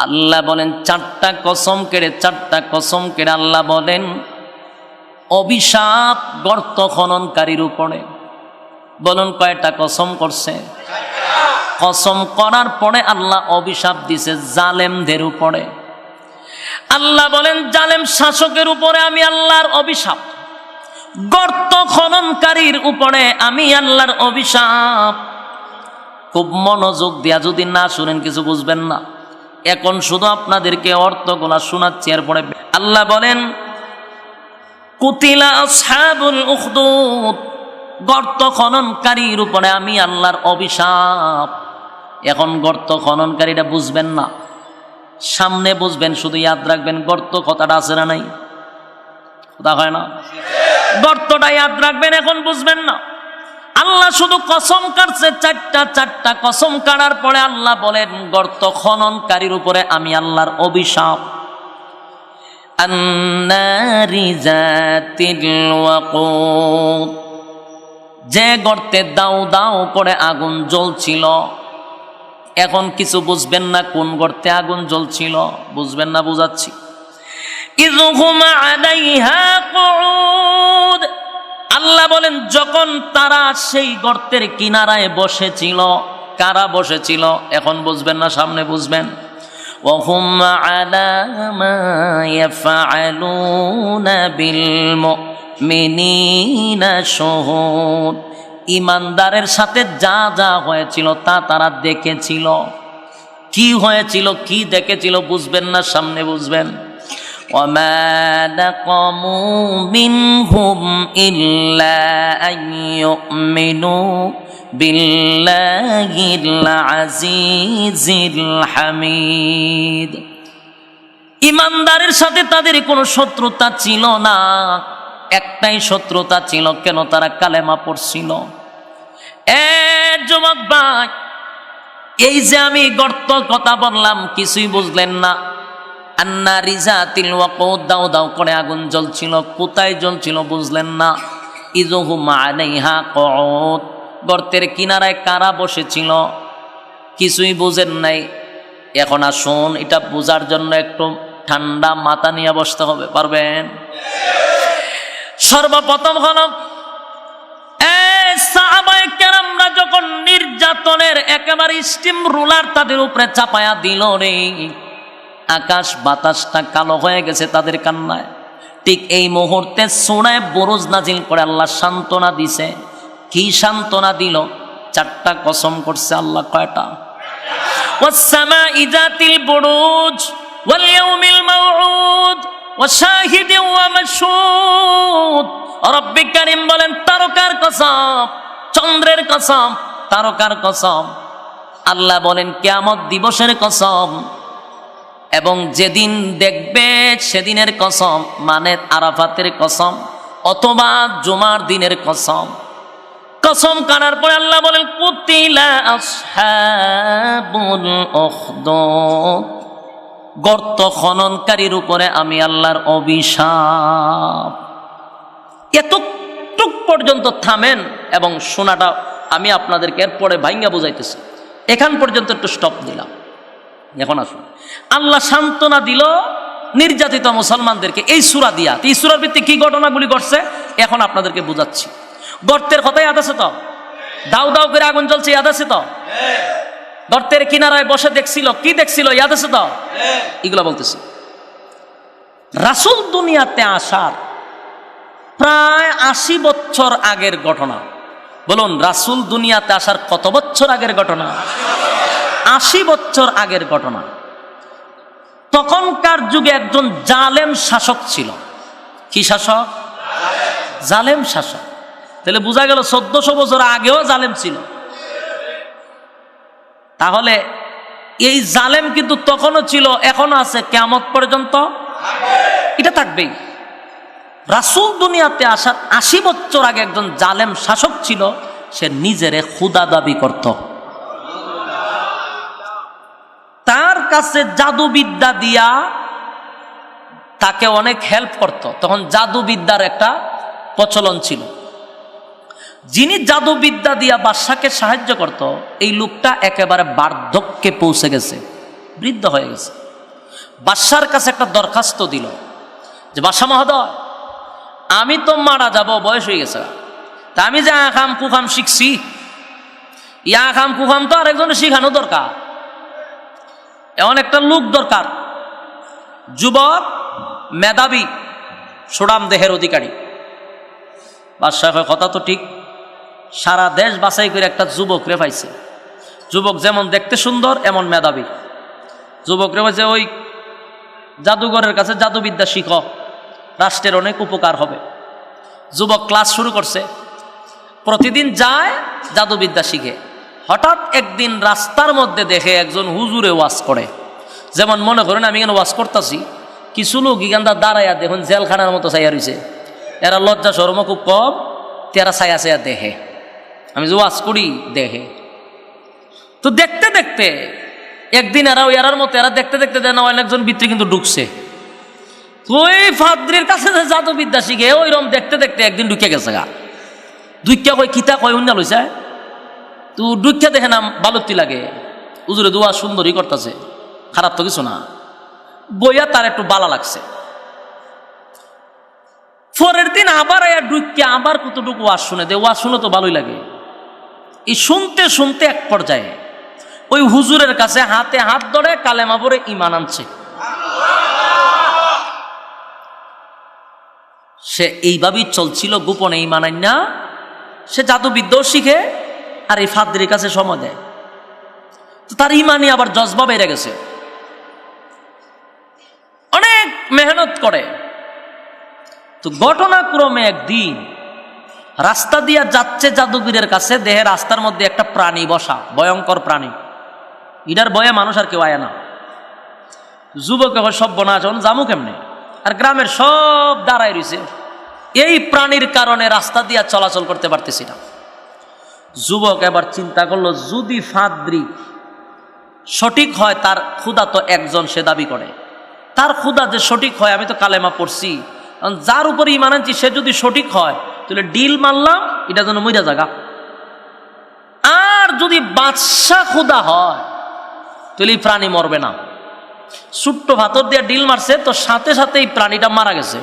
আল্লাহ বলেন 4টা কসম কেড়ে, 4টা কসম কেড়ে আল্লাহ বলেন অভিশাপ গর্ত খননকারীর উপরে। বলুন কয়টা কসম করছে? কসম করার পরে আল্লাহ অভিশাপ দিছে জালেমদের উপরে। আল্লাহ বলেন জালেম শাসকের উপরে আমি আল্লাহর অভিশাপ, গর্ত খননকারীর উপরে আমি আল্লাহর অভিশাপ। খুব মনোযোগ দিয়া যদি না শুনেন কিছু বুঝবেন না। এখন শুধু আপনাদেরকে অর্থগুলা শোনাচ্ছি, এরপরে আল্লাহ বলেন কুতিলা আসহাবুল উখদুদ, গর্ত খননকারীর উপরে আমি আল্লাহর অভিশাপ। এখন গর্ত খননকারীটা বুঝবেন না, সামনে বুঝবেন। শুধু ইয়াদ রাখবেন গর্ত কথাটা আছে না নাই? কথা হয় না? গর্তটা ইয়াদ রাখবেন, এখন বুঝবেন না। আল্লাহ শুধু কসম কাটছে 4টা কসম কাটার পরে আল্লাহ বলেন গর্ত খননকারীর উপরে আমি আল্লাহর অভিশাপ। আন্নারি যাতিল ওয়াকুদ, যে গর্তে দাও দাও করে আগুন জ্বলছিল। এখন কিছু বুঝবেন না, কোন গর্তে আগুন জ্বলছিল বুঝবেন না, বুঝাচ্ছি। ইযহুম আলাইহা কুউদ। আল্লাহ বলেন যখন তারা সেই গর্তের কিনারায় বসেছিল। কারা বসেছিল? এখন বুঝবেন না, সামনে বুঝবেন। ওয়াহুম আলা মা ইয়াফআলুনা বিল মুমিনিনা শুহুদ। ইমানদারের সাথে যা যা হয়েছিল তা তারা দেখেছিল। কি হয়েছিল, কি দেখেছিল বুঝবেন না, সামনে বুঝবেন। وما نقموا منهم إلا أن يؤمنوا بالله العزيز الحميد। ইমানদারের সাথে তাদের কোনো শত্রুতা ছিল না, একটাই শত্রুতা ছিল। কেন? তারা কালেমা পড়ছিল। যুবক ভাই, এই যে আমি গর্ত কথা বললাম কিছুই বুঝলেন না। আন্নারি যাতিল ওয়াকুদ, দাও দাও করে আগুন জ্বলছিল। কোথায় জ্বলছিল বুঝলেন না। ইযহুম আলাইহা কুউদ, গর্তের কিনারায় কারা বসেছিল? কিছুই বুঝেন নাই। এখন আসুন, এটা বোঝার জন্য একটু ঠান্ডা মাথা নিয়ে বসতে হবে। পারবেন? সর্বপ্রথম হলো সাহাবায়ে কেরামরা যখন নির্যাতনের একেবারে স্টিম রুলার তাদের উপরে চাপায়া দিল রে, আকাশ বাতাসটা কালো হয়ে গেছে তাদের কান্নায়। ঠিক এই মুহূর্তে সূরায়ে বুরুজ নাজিল করে আল্লাহ সান্ত্বনা দিছে। কি সান্ত্বনা দিল? 4টা কসম করছে আল্লাহ। কয়টা? ওয়াস-সামাই যাতিল বুরুজ ওয়াল ইয়াউমিল মাউউদ ওয়া শাহিদিন ওয়া মাশহুদ। রব্বি কারীম বলেন তারকার কসম, চন্দ্রের কসম, তারকার কসম। আল্লাহ বলেন কিয়ামত দিবসের কসম, এবং যেদিন দেখবে সেদিনের কসম, মানে আরাফাতের কসম অথবা জুমার দিনের কসম। কসম কানার পরে আল্লাহ বলেন কুতিলা আসহাবুল উখদুদ, গর্ত খননকারীর উপরে আমি আল্লাহর অভিশাপ। এতটুক পর্যন্ত থামেন এবং শোনাটা আমি আপনাদেরকে এরপরে ভাইঙ্গা বুঝাইতেছি। এখান পর্যন্ত একটু স্টপ দিলাম। এখন আসুন, আল্লাহ সান্ত্বনা দিল নির্যাতিত মুসলমানদেরকে এই সূরা দিয়া। এই সূরার ভিত্তিতে কি ঘটনাগুলি ঘটছে এখন আপনাদেরকে বুঝাচ্ছি। গর্তের কথা ইয়াদ আছে তো? দাউ দাউ করে আগুন জ্বলছে, ইয়াদ আছে তো? গর্তের কিনারায় বসে দেখছিল, কি দেখছিল, ইয়াদ আছে তো? এগুলা বলতেছি। রাসূল দুনিয়াতে আসার প্রায় 80 বছর আগের ঘটনা। বলুন, রাসূল দুনিয়াতে আসার কত বছর আগের ঘটনা? 80 বছর আগের ঘটনা। তখনকার যুগে একজন জালেম শাসক ছিল। কি শাসক? জালেম শাসক। তাহলে বোঝা গেল 1400 বছর আগেও জালেম ছিল। তাহলে এই জালেম কিন্তু তখনও ছিল, এখনো আছে, কিয়ামত পর্যন্ত এটা থাকবেই। রাসূল দুনিয়াতে আসার 80 বছর আগে একজন জালেম শাসক ছিল, সে নিজেরে খোদা দাবি করত। তার কাছে জাদুবিদ্যা দিয়া তাকে অনেক হেল্প করত। তখন জাদুবিদ্যার একটা প্রচলন ছিল। যিনি জাদুবিদ্যা দিয়া বাদশাকে সাহায্য করত, এই লোকটা একেবারে বার্ধক্যে পৌঁছে গেছে, বৃদ্ধ হয়ে গেছে। বাদশার কাছে একটা দরখাস্ত দিল যে বাদশা মহোদয়, আমি তো মারা যাব, বয়স হয়ে গেছে, তা আমি যে আখাম কুখাম শিখছি, ইয়া আখাম কুখাম তো আরেকজনের শিখানো দরকার। এমন একটা লোক দরকার, যুবক, মেধাবী, সুঠাম দেহের অধিকারী। বাদশাহ কথা তো ঠিক, সারা দেশ বাছাই করে একটা যুবক রে পাইছে। যুবক যেমন দেখতে সুন্দর, এমন মেধাবী। যুবক রে পাইছে, ওই জাদুঘরের কাছে জাদুবিদ্যা শিখো, রাষ্ট্রের অনেক উপকার হবে। যুবক ক্লাস শুরু করছে, প্রতিদিন যায় জাদুবিদ্যা শিখে। হঠাৎ একদিন রাস্তার মধ্যে দেখে একজন হুজুরে ওয়াজ করে। যেমন মনে করেন আমি এখানে ওয়াজ করতেছি, কিছু লোক এখানটা দাঁড়াইয়া দেখুন জেলখানার মতো ছাইয়া রয়েছে। এরা লজ্জা শরম খুব কম, তেরা ছায়া ছায়া দেখে। আমি যে ওয়াজ করি দেখে। তো দেখতে দেখতে একদিন এরার মতো এরা দেখতে দেখতে দেন অনেকজন ভিতরে কিন্তু ঢুকছে। ওই ফাদ্রির কাছে যে জাদুবিদ্যা শিখে ওইরকম দেখতে দেখতে একদিন ঢুকে গেছে গা। দুইটা কয় কিতা কয় উন্না লইছে, তো দুইটা দেখে নাম বালতি লাগে। উজুরে দোয়া সুন্দরই করতেছে, খারাপ তো কিছু না। বইয়া তার একটু বালা লাগছে। পরের দিন আবার ঢুকিয়া আবার কতটুকু ওয়াজ শুনে দে, ওয়াজ শুনে তো ভালোই লাগে। এই শুনতে শুনতে এক পর্যায়ে ওই হুজুরের কাছে হাতে হাত ধরে কালেমা পড়ে ঈমান আনছে। সে এইভাবেই চলছিল গোপনে ঈমান আইনা। সে জাদুবিদ্যাও শিখে আর এই ফাদ্রির কাছে সময় দেয়। তো তার ঈমানই আবার জজবা বেড়ে গেছে, অনেক মেহনত করে। তো ঘটনাক্রমে একদিন রাস্তা দিয়া যাচ্ছে জাদুবীরের কাছে, দেহে রাস্তার মধ্যে একটা প্রাণী বসা, ভয়ঙ্কর প্রাণী। ইটার ভয়ে মানুষ আর কেউ আয় না। যুবক এখন সব বনাচন জামু কেমনে, আর গ্রামের সব দাঁড়ায় রয়েছে। এই প্রাণীর কারণে রাস্তা দিয়া চলাচল করতে পারতেছি না। যুবক এবার চিন্তা করলো, যদি ফাদ্রি সঠিক হয়, তার খুদা তো একজন সে দাবি করে, তার খুদা যে সঠিক হয়, আমি তো কালেমা পড়ছি, যার উপরে ঈমান আনছি সে যদি সঠিক হয়, তাহলে ডিল মারলাম, এটা যেন মইরা জাগা। আর যদি বাদশা খুদা হয় তাহলে এই প্রাণী মরবে না। ছোট্ট ভাতর দিয়ে ডিল মারছে তো সাথে সাথে এই প্রাণীটা মারা গেছে।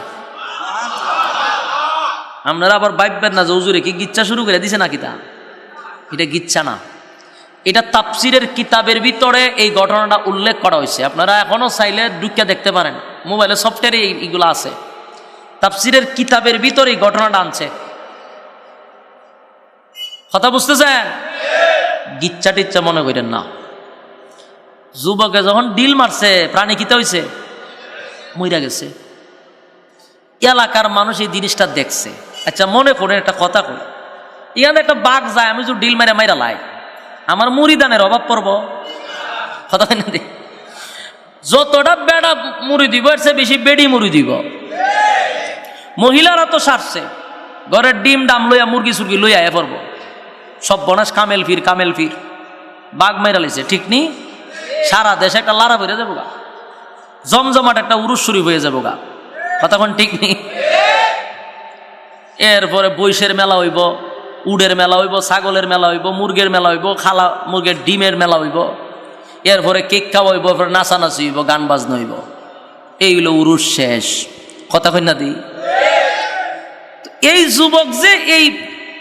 আপনারা আবার ভাববেন না যে হুজুরে কি গিচ্ছা শুরু করে দিছে নাকি, তা এটা গিচ্ছা না, এটা তাফসিরের কিতাবের ভিতরে এই ঘটনাটা উল্লেখ করা হয়েছে। আপনারা এখনো চাইলে ঢুকে দেখতে পারেন, মোবাইলে সফটওয়্যারে এইগুলো আছে। তাফসিরের কিতাবের ভিতরে এই ঘটনাটা আনছে। কথা বুঝতেছেন? গিচ্ছা টিচ্ছা মনে করেন না। যুবকে যখন ডিল মারছে প্রাণী কিতা হয়েছে, মইরা গেছে। এলাকার মানুষ এই জিনিসটা দেখছে। আচ্ছা মনে করেন একটা কথা কই, এখানে একটা বাঘ যায়, আমি যদি ডিল মাইরা মাইরা লাই, আমার মুড়িদানের অভাব পড়ব? কথা হয় না? যতটা বেড়া মুড়ি দিব এর চেয়ে বেশি বেড়ি মুড়ি দিব। মহিলারা তো সারছে, ঘরের ডিম ডাম লইয়া মুরগি সুরগি লইয়া এ পড়ব, সব বনাস কামেল ফির কামেল ফির। বাঘ মাইরা লাইছে, ঠিক নি? সারা দেশে একটা লারা বেড়ে যাবো গা, জমজমাট একটা উরুস শুরু হয়ে যাবো গা। কতক্ষণ ঠিক নি? এরপরে বৈশের মেলা হইব, উডের মেলা হইব, ছাগলের মেলা হইব, মুরগের মেলা হইব, খালা মুরগের ডিমের মেলা হইব, এরপরে কেক খাওয়া হইব, এরপরে নাচানাচি হইব, গান বাজনা হইব। এইগুলো উরুস শেষ। কথা কই না দি? এই যুবক যে এই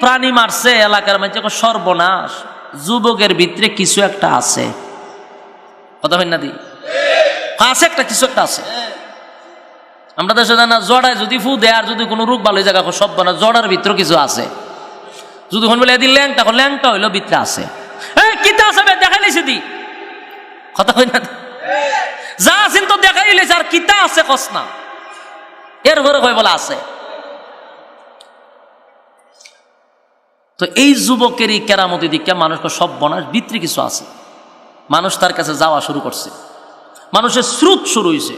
প্রাণী মারছে, এলাকার মানুষ সর্বনাশ, যুবকের ভিতরে কিছু একটা আছে। কথা কই না দি? আছে একটা, কিছু একটা আছে। আমরা দেশে জানা জড়ায় যদি ফু দেয় আর যদি কোনো রোগ ভালো জায়গা সব বানা, জড়ার ভিতরে কিছু আছে। যদি বলে এদিন ল্যাংটা, ল্যাংটা হইলো ভিতরে আছে। কিতা আছে দেখাই লাইছে দি? কথা কই না? যা আছেন তো দেখাই লাইছে, আর কিতা আছে কস না। এর ঘরে কই বলে আছে। তো এই যুবকেরই কেরামতি দিকে মানুষকে সব বনাস ভিতরে কিছু আছে। মানুষ তার কাছে যাওয়া শুরু করছে, মানুষের স্রোত শুরু হয়েছে।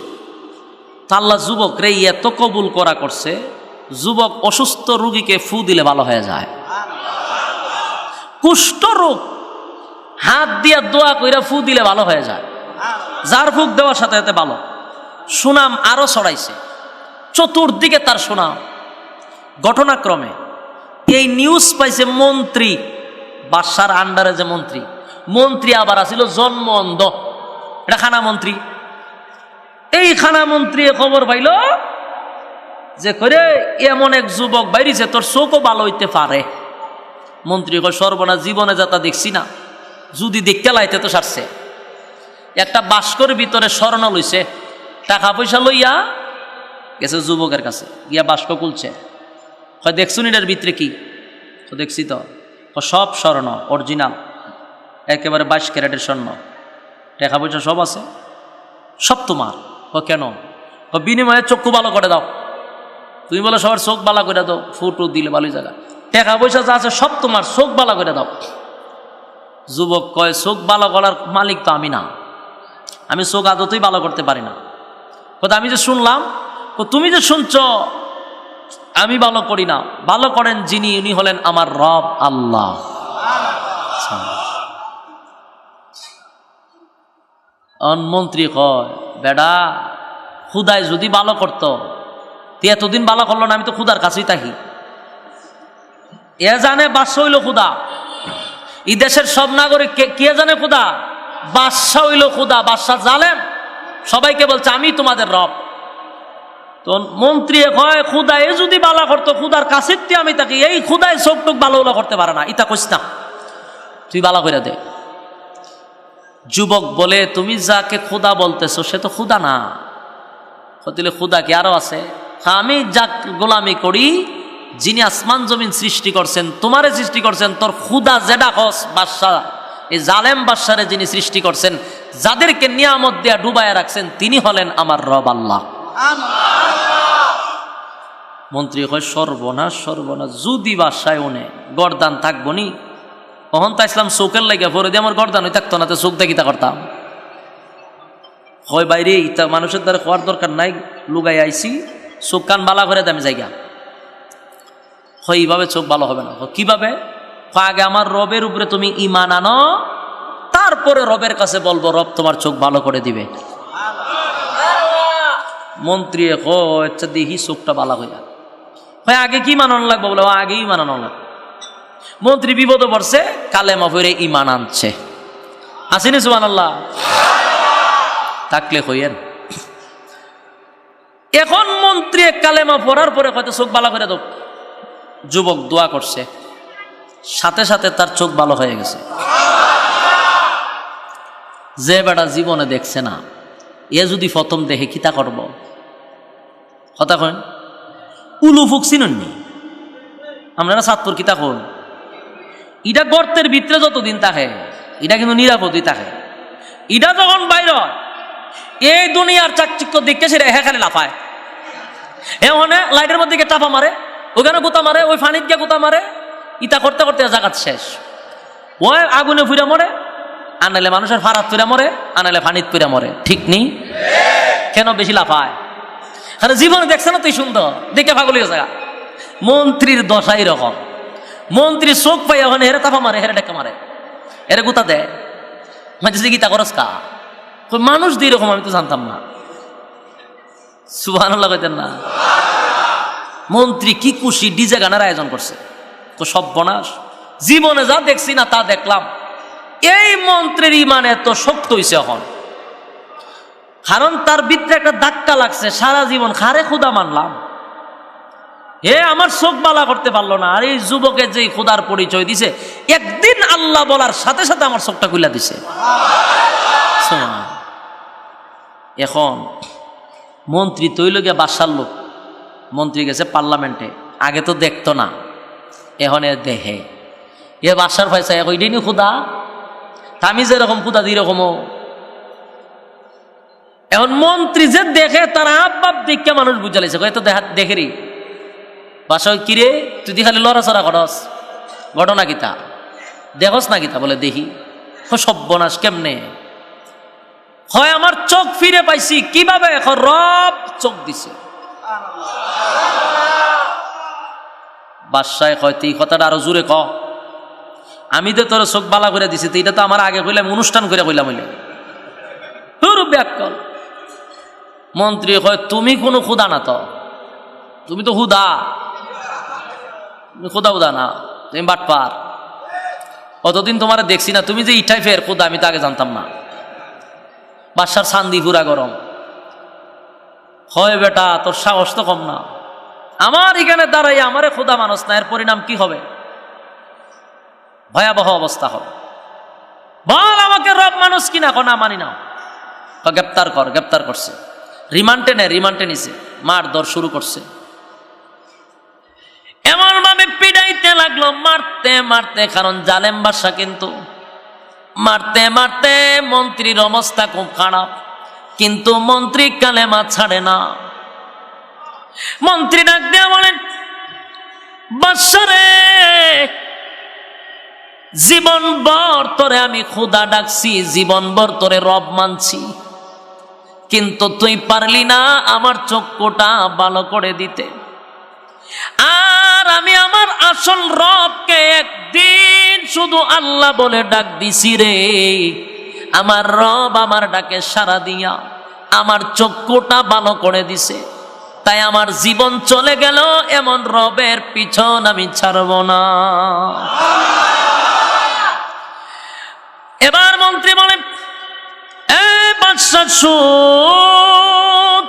আল্লাহ যুবক রে এত কবুল করা করছে, যুবক অসুস্থ রোগীকে ফু দিলে ভালো হয়ে যায়। কুষ্ঠ রোগ হাত দিয়ে দোয়া কইরা ফু দিলে ভালো হয়ে যায়। যার ফুক দেওয়ার সাথে সাথে ভালো। সুনাম আরো ছড়াইছে, চতুর্দিকে তার সুনাম। ঘটনাক্রমে এই নিউজ পাইছে মন্ত্রী, বাদশার আন্ডারে যে মন্ত্রী, মন্ত্রী আবার আসিল জন্ম অন্ধ, এটা খানা মন্ত্রী। এই খানা মন্ত্রী খবর পাইল যে করে এমন এক যুবক বাইরিছে, তোর চোখও ভালো হইতে পারে। মন্ত্রী কয় সর্বনাশ, জীবনে যাতা দেখছি না, যদি দেখতে লাইতে তো সারছে। একটা বাস্কর ভিতরে স্বর্ণ লইছে, টাকা পয়সা লইয়া গেছে যুবকের কাছে, গিয়া বাস্ক খুলছে। হয় দেখছুন এটার ভিতরে কি? তো দেখছি তো। সব স্বর্ণ অরিজিনাল, একেবারে 22 ক্যারেটের স্বর্ণ, টাকা পয়সা সব আছে, সব তোমার। কেন? বিনিময়ে চক্ষু ভালো করে দাও। তুমি বলো সবার চোখ বালা করে দাও, ফুটো দিলে ভালো জায়গা, টাকা পয়সা যা আছে সব তোমার, চোখ বালা করে দাও। যুবক কয় চোখ ভালো করার মালিক তো আমি না, আমি চোখ আদতেই ভালো করতে পারি না। কথা আমি যে শুনলাম, তুমি যে শুনছ আমি ভালো করি না, ভালো করেন যিনি, উনি হলেন আমার রব আল্লাহ। মন্ত্রী কয় বেডা, খুদায় যদি ভালো করতো এতদিন ভালো করলো না, আমি তো খুদার কাছেই থাকি। এ জানে বাদশা হইল খুদা, এই দেশের সব নাগরিক কে জানে খুদা? বাদশা হইল খুদা। বাদশা জালেম, সবাইকে বলছে আমি তোমাদের রব। তো মন্ত্রী কয় খুদায় যদি ভালো করতো, খুদার কাছে আমি থাকি, এই খুদায় চোখটুক ভালো করতে পারে না, ইতা কইস না, তুই ভালো করে দে। যুবক বলে তুমি যাকে খুদা বলতেছো সে তো খুদা না। হতিলে খুদা কি আরো আছে? আমি যাক গোলামি করি, যিনি আসমান জমিন সৃষ্টি করছেন, তোমারে সৃষ্টি করছেন, তোর খুদা যেটা কস বাদশা, এই জালেম বাদশারে যিনি সৃষ্টি করছেন, যাদেরকে নিয়ামত দিয়া ডুবাইয়া রাখছেন, তিনি হলেন আমার রব আল্লাহ। মন্ত্রী কয় সর্বনাশ সর্বনাশ, যদি বাদশায় উনে গরদান থাকবো নি, কখন তা ইসলাম চোখের লাগে পরে দিয়ে আমার গরদান হয়ে থাকতো না, তো চোখ দেখিতা করতাম। হয় বাইরে ইতা মানুষের দ্বারা খাওয়ার দরকার নাই, লুগাই আইসি, চোখ কান বালা করে আমি জায়গা। হয় এইভাবে চোখ ভালো হবে না। কিভাবে? আগে আমার রবের উপরে তুমি ঈমান আনো, তারপরে রবের কাছে বলবো, রব তোমার চোখ ভালো করে দিবে। মন্ত্রী আচ্ছা দেখি চোখটা ভালো হইয়া, হয় আগে কি মানানো লাগবে? বলে আগেই মানানো লাগবে। মন্ত্রী বিপদে পড়ছে, কালেমা পড়ে ঈমান আনছে। আসেনি সুবহানাল্লাহ? থাকলে হইয়েন। এখন মন্ত্রী কালেমা পড়ার পরে হয়তো চোখ ভালো করে দাও, যুবক দোয়া করছে, সাথে সাথে তার চোখ ভালো হয়ে গেছে। যে বেটা জীবনে দেখছে না, এ যদি প্রথম দেখে কিতা করব? কথা কন, উলু ফুকছিননি আপনারা সাতপুর কিতা কন, ইটা গর্তের ভিতরে যতদিন থাকে এটা কিন্তু নিরাপদই থাকে। ইটা যখন বাইর হয় এই দুনিয়ার চাকচিক্য দেখে সেটা খালি লাফায়। এখানে লাইটের মধ্যে গিয়ে টাপা মারে, ওখানে গুতা মারে, ওই ফানিত গিয়ে গুতা মারে, ইটা করতে করতে জাগাত শেষ। ওই আগুনে ফুইরা মরে, আনাইলে মানুষের ফারাত ফুইরা মরে, আনাইলে ফানিত ফুইরা মরে। ঠিক নেই? কেন বেশি লাফায়? আরে জীবনে দেখছে না তুই সুন্দর দেখে পাগল হয়ে যায়। মন্ত্রীর দশাই রকম, মন্ত্রী চোখ পাই ওখানে হেরে তাপা মারে, হেরে ডেকে মারে, এরে গুতা দেয়। মাঝে গীতা করস কা মানুষ দিয়ে এরকম, আমি তো জানতাম না। সুবহানাল্লাহ কইতেন না? মন্ত্রী কি খুশি, ডিজে গানের আয়োজন করছে। তো সব বনাস, জীবনে যা দেখছি না তা দেখলাম। এই মন্ত্রীর ঈমান এত শক্ত হইছে এখন, কারণ তার ভিতরে একটা ধাক্কা লাগছে, সারা জীবন খারে খুদা মানলাম, হে আমার চোখ বালা করতে পারলো না। আর এই যুবকের যে খুদার পরিচয় দিছে, একদিন আল্লাহ বলার সাথে সাথে আমার চোখটা খুলে দিছে। এখন মন্ত্রী তৈল গিয়ে বাসার লোক, মন্ত্রী গেছে পার্লামেন্টে, আগে তো দেখতো না, এখন এ দেখে, এ বাসার পয়সা ওইটাই নি খুদা, আমি যেরকম খুদা দিই রকমও। এখন মন্ত্রী যে দেখে তার আব্বাব দেখে মানুষ বুঝা লাগছে, তো দেখে রে বাসা কিরে তুই খালি লড়াচড়া করস, ঘটনা কিতা দেখস না কিতা? বলে দেখি। সব্যনাশ কেমনে হয়? আমার চোখ ফিরে পাইছি কিভাবে? এখন রব চোখ দিছে। বাদশাহ হয়তো এই কথাটা আরো জোরে ক, আমি তো তোর চোখ বালা করে দিছি, এটা তো আমার আগে কইলাম, অনুষ্ঠান করে কইলাম হইলে ব্যাকল। মন্ত্রী হয় তুমি কোনো খুদা না, তো তুমি তো হুদা, খুদা হুদা না, তুমি বাটপার। অতদিন তোমার দেখছি না, তুমি যে ইটাই ফের খুদা, আমি তো আগে জানতাম না। বাদশার চান্দি পুরা গরম হয়, বেটা তোর সাহস তো কম না, আমার এখানে দাঁড়াই আমারে খুদা মানুষ না, এর পরিণাম কি হবে? ভয়াবহ অবস্থা হবে। বল আমাকে রব মানুষ কিনা? না মানি না, গ্রেপ্তার কর। গ্রেপ্তার করছে, রিমান্ডে নেয়, রিমান্ডে নিছে, মার দর শুরু করছে। এমন ভাবে পিড়াইতে লাগলো, মারতে মারতে, কারণ জালেম বাদশা কিন্তু মারতে মারতে মন্ত্রীর অবস্থা খুব খারাপ, কিন্তু মন্ত্রী কালেমা ছাড়ে না। মন্ত্রী ডাক দিয়ে বলেন, বাদশা রে, জীবন ভর তোরে আমি খুদা ডাকছি, জীবন ভর তোরে রব মানছি, কিন্তু তুই পারলি না আমার চক্ষুটা ভালো করে দিতে। আর আমি আমার আসল রবকে একদিন শুধু আল্লাহ বলে ডাক দিছি রে, আমার রব আমার ডাকে সাড়া দিয়া আমার চক্ষুটা ভালো করে দিছে, তাই আমার জীবন চলে গেল, এমন রবের পিছন আমি ছাড়ব না। এবার মন্ত্রী বলে, এ বাদশা শুন,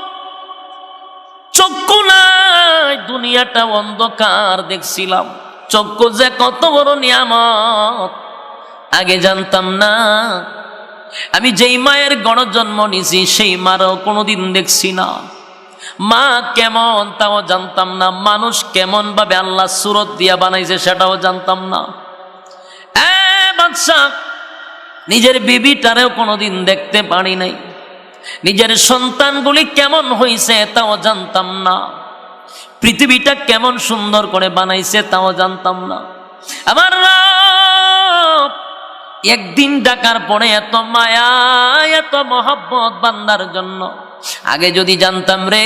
চক্ষু নাই, দুনিয়াটা অন্ধকার দেখছিলাম, চক্ষু যে কত বড় নিয়ামত আগে জানতাম না। আমি যেই মায়ের গড় জন্ম নিছি সেই মারও কোনোদিন দেখছি না, মা কেমন তাও জানতাম না, মানুষ কেমন ভাবে আল্লাহ সুরত দিয়া বানাইছে সেটাও জানতাম না। বাদশা, নিজের বিবিটারেও কোনোদিন দেখতে পারি নাই, নিজের সন্তানগুলি কেমন হইছে তাও জানতাম না, পৃথিবীটা কেমন সুন্দর করে বানাইছে তাও জানতাম না। আমার রব একদিন ডাকার পরে এত মায়া, এত মহব্বত বান্দার জন্য, আগে যদি জানতাম রে,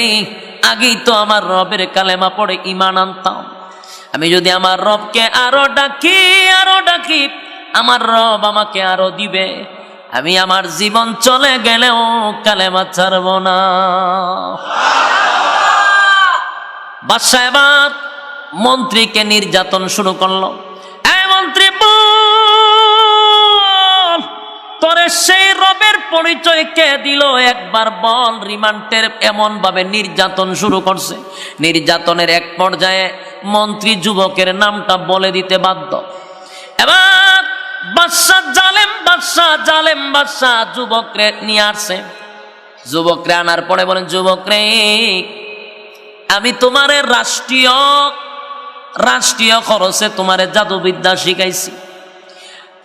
আগেই তো আমার রবের কালেমা পড়ে ঈমান আনতাম। আমি যদি আমার রবকে আরো ডাকি, আরো ডাকি, আমার রব আমাকে আরো দিবে, আমি আমার জীবন চলে গেলেও কালেমা ছাড়ব না। বাদশা এবার মন্ত্রীকে নির্যাতন শুরু করলো। এই মন্ত্রী বল, তোরে সেই রবের পরিচয় কে দিল একবার বল। রিমান্ডের এমন ভাবে নির্যাতন শুরু করছে, নির্যাতনের এক পর্যায়ে মন্ত্রী যুবকের নামটা বলে দিতে বাধ্য। এবার বাদশা জালেম বাদশা যুবকরে নিয়ে আসছে। যুবকরে আনার পরে বলেন, যুবকরে আমি তোমারে রাষ্ট্রীয় খরচে তোমারে জাদুবিদ্যা শিখাইছি।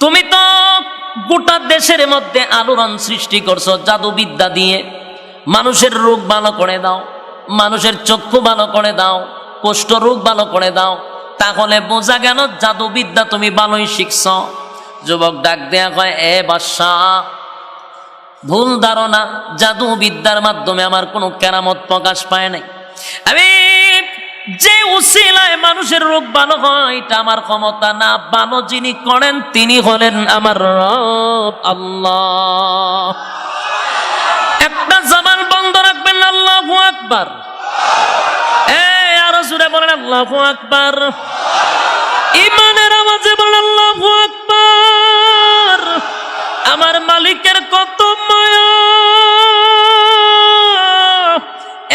তুমি তো গোটা দেশের মধ্যে আলোড়ন সৃষ্টি করছো জাদুবিদ্যা দিয়ে। মানুষের রোগ ভালো করে দাও, মানুষের চক্ষু ভালো করে দাও, কুষ্ঠ রোগ ভালো করে দাও। তাহলে বোঝা গেল জাদুবিদ্যা তুমি ভালোই শিখছ। যুবক ডাক দেয়া কয়, এ বাদশাহ, ভুল ধারণা, জাদুবিদ্যার মাধ্যমে আমার কোনো কেরামত প্রকাশ পায় নাই। আমি যে উসিলায় মানুষের রোগ ভালো হয় এটা আমার ক্ষমতা না, ভালো যিনি করেন তিনি হলেন আমার রব আল্লাহ। একটা জবান বন্ধ রাখবেন, আল্লাহু আকবার। আরো জোরে বলেন আল্লাহু আকবার। ইমানের আওয়াজে বলেন আল্লাহু আকবার। আমার মালিকের কত মায়া।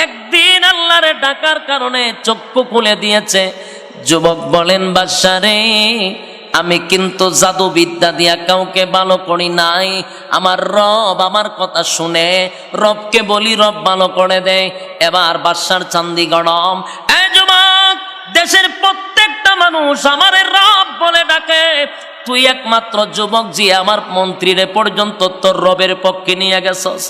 একদিন আল্লাহরে ডাকার কারণে চক্ষু খুলে দিয়েছে। যুবক বলেন, বাদশা রে, আমি কিন্তু জাদুবিদ্যা দিয়া কাউকে ভালো করি নাই। আমার রব আমার কথা শুনে, রবকে বলি রব ভালো করে দেয়। এবার বাদশার চান্দি গরম। এই যুবক, দেশের প্রত্যেকটা মানুষ আমারে রব বলে ডাকে, তুই একমাত্র যুবক যে আমার মন্ত্রীরে পর্যন্ত তোর রবের পক্ষে নিয়ে গেছস।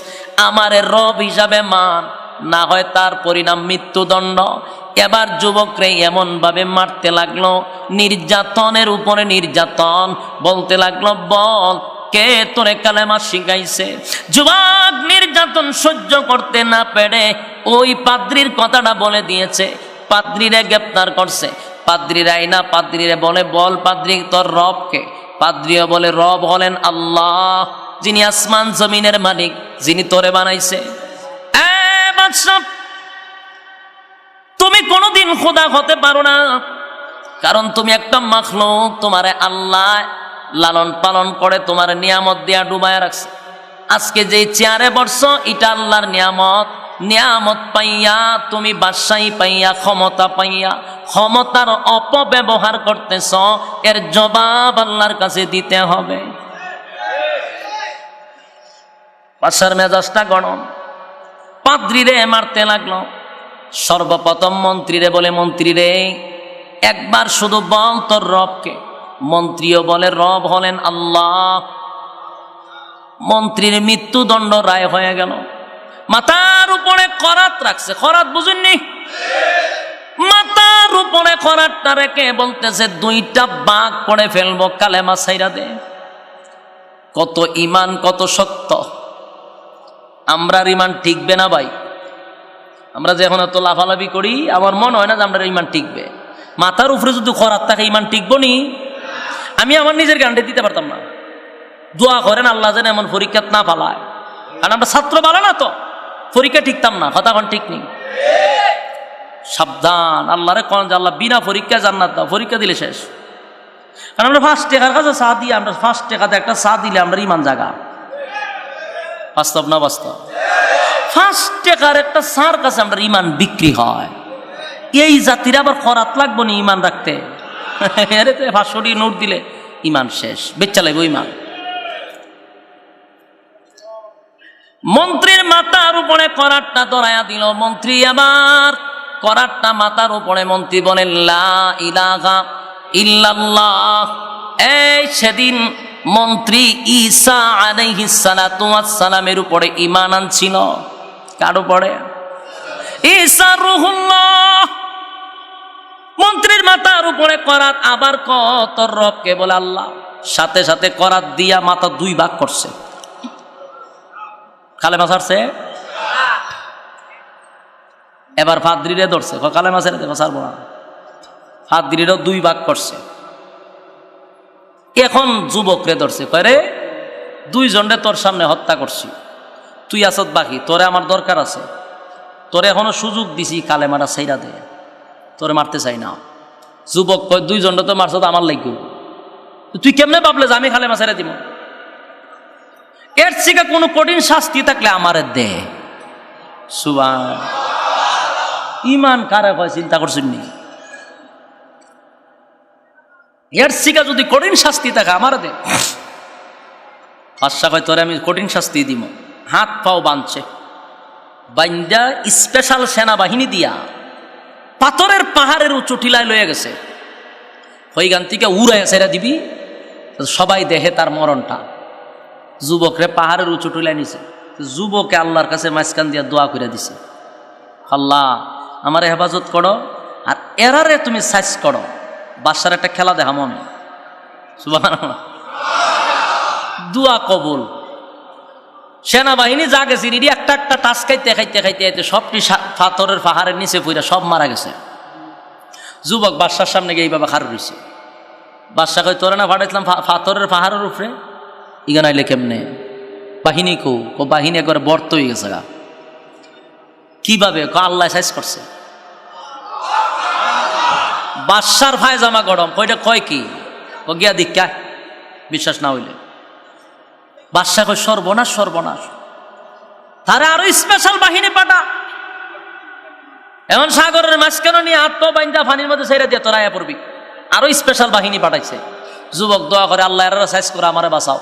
আমারে রব হিসাবে মান, না হয় তার পরিণাম মৃত্যুদণ্ড। এবার যুবকরে এমন ভাবে মারতে লাগলো, নির্যাতনের উপরে নির্যাতন, বলতে লাগলো, বল কে তোরে কালেমা শিখাইছে। যুবক নির্যাতন সহ্য করতে না পেরে ওই পাদ্রির কথাটা বলে দিয়েছে। পাদ্রিরে গ্রেপ্তার করছে। পাদ্রির আইনা পাদ্রিরে বলে, বল পাদ্রি তোর রবকে। পাদ্রিও বলে, রব হলেন আল্লাহ, যিনি আসমান জমিনের মালিক, যিনি তোরে বানাইছে। তুমি কোনোদিন খোদা হতে পারো না, কারণ তুমি একটা মাখলুক। তোমারে আল্লাহ লালন পালন করে তোমার নিয়ামত দিয়া ডুবায় রাখছে। আজকে যে চেয়ারে বসছো এটা আল্লাহর নিয়ামত। নিয়ামত পাইয়া তুমি বাদশাহী পাইয়া, ক্ষমতা পাইয়া ক্ষমতার অপব্যবহার করতেছ, এর জবাব আল্লাহর কাছে দিতে হবে। বাদশার মেজাজটা গরম, পাদ্রিরে মারতে লাগলো। সর্বপ্রথম মন্ত্রীরে বলে, মন্ত্রীরে একবার শুধু বল তোর রবকে। মন্ত্রীও বলে, রব হলেন আল্লাহ। মন্ত্রীর মৃত্যুদণ্ড রায় হয়ে গেল। মাথার উপরে করাত রাখছে। করাত বুঝেননি? মাথার উপরে করাতটা রেখে বলতেছে, দুইটা বাঘ করে ফেলবো, কালেমা ছাইরা দে। কত ইমান, কত সত্য। আমরা ইমান টিকবে না ভাই। আমরা যে এখন এত লাফালাফি করি, আমার মনে হয় না যে আমরা ইমান টিকবে। মাথার উপরে যদি খরাত থাকে ইমান টিকবো নি? আমি আমার নিজের গ্যারান্টি দিতে পারতাম না। দোয়া করেন আল্লাহ যেন এমন পরীক্ষা না ফালায়, কারণ আমরা ছাত্র ভালো না তো পরীক্ষা টিকতাম না। কথা এখন ঠিক নেই। সাবধান, আল্লাহরে কোন যে আল্লাহ বিনা পরীক্ষা জান্নাত দাও। পরীক্ষা দিলে শেষ। কারণ আমরা 5 টাকার কাছে চা দিয়ে, আমরা 5 টাকাতে একটা চা দিলে আমরা ইমান জাগা। বাস্তব না বাস্তব? 5 টাকার একটা চার কাছে আমরা ইমান বিক্রি হয়। এই জাতির আবার করাত লাগবো না ইমান রাখতে। 500 নোট দিলে ইমান শেষ, বেচ্চা লাগবে ইমান। মন্ত্রীর মাথার উপরে করাতটা ধরাইয়া দিল। মন্ত্রী আবার করাতটা মাথার উপরে, মন্ত্রী বলেন, লা ইলাহা ইল্লাল্লাহ। এই সেদিন মন্ত্রী ঈসা আলাইহিস সালাতু ওয়াস সালামের উপরে ঈমান আনছিল। কার উপরে? ঈসা রূহুল্লাহ। মন্ত্রীর মাথার উপরে করাত। আবার কত রবকে বলে আল্লাহ। সাথে সাথে করাত দিয়া মাথা 2 ভাগ করছে। কালেমা ছাড়ছে। এবার ফাদ্রিরে ধরছে, কালেমা ছেড়ে দেবো, ছাড়বো না। ফাদ্রিরও 2 ভাগ করছে। এখন যুবকরে ধরছে, কয় রে 2 জনরে তোর সামনে হত্যা করছি, তুই আসত বাকি, তোরে আমার দরকার আছে, তোরে এখনো সুযোগ দিছি, কালেমাটা ছাইরা দে, তোরে মারতে চাই না। যুবক কয়, 2 জনরে তো মারছ, আমার লাগবে, তুই কেমনে ভাবলে যে আমি কালেমা ছেড়ে দিব? এর থেকে কোনো কঠিন শাস্তি থাকলে আমারে দে। সুবহান, ইমান কারে কয় চিন্তা করছেন নি? এর থেকে যদি কঠিন শাস্তি থাকে আমারে দে। বাদশা কয় তোরে আমি কঠিন শাস্তি দিব। হাত পাও বাঁধছে, বাইন্দা স্পেশাল সেনাবাহিনী দিয়া পাথরের পাহাড়ের উঁচু টিলায় লয়ে গেছে। ওইখান থেকে উড়াইয়া ছেড়ে দিবি, সবাই দেখে তার মরণটা। যুবকরে পাহাড়ের উঁচু টিলায় নিছে। যুবকে আল্লাহর কাছে মাঝখান দিয়া দোয়া করে দিছে, আল্লাহ আমার হেফাজত করো, আর এরারে তুমি সাইজ করো। বাদশার একটা খেলা দেখা মনে, সুবহানাল্লাহ, দোয়া কবুল। সেনাবাহিনী যা গেছে রিডি একটা একটা টাচ খাইতে খাইতে খাইতে সবটি পাথরের পাহাড়ের নিচে পইরা সব মারা গেছে। যুবক বাদশার সামনে গিয়ে এইভাবে খার রয়েছে। বাদশা কই তোরে না পাঠাইছিলাম পাথরের পাহাড়ের উপরে, ইগান আইলে কেমনে? বাহিনী কো বাহিনী একবারে বর্ত হয়ে গেছে গা। কিভাবে? আল্লাহ সাইজ করছে। বাদশার ভাই জামা গরম, কইটা কয় কি? ও গিয়া দীক্ষা, বিশ্বাস না হইলে। বাদশা কই সর্বনাশ সর্বনাশ, তারা আরো স্পেশাল বাহিনী পাঠা। এমন সাগরের মাঝখানে নিয়ে হাত পা বাইন্দা পানির মধ্যে ছেড়ে দিয়ে তোরা আয়া পড়বি। আরো স্পেশাল বাহিনী পাঠাইছে। যুবক দোয়া করে, আল্লাহ এরা সাইজ করে আমারে বাঁচাও।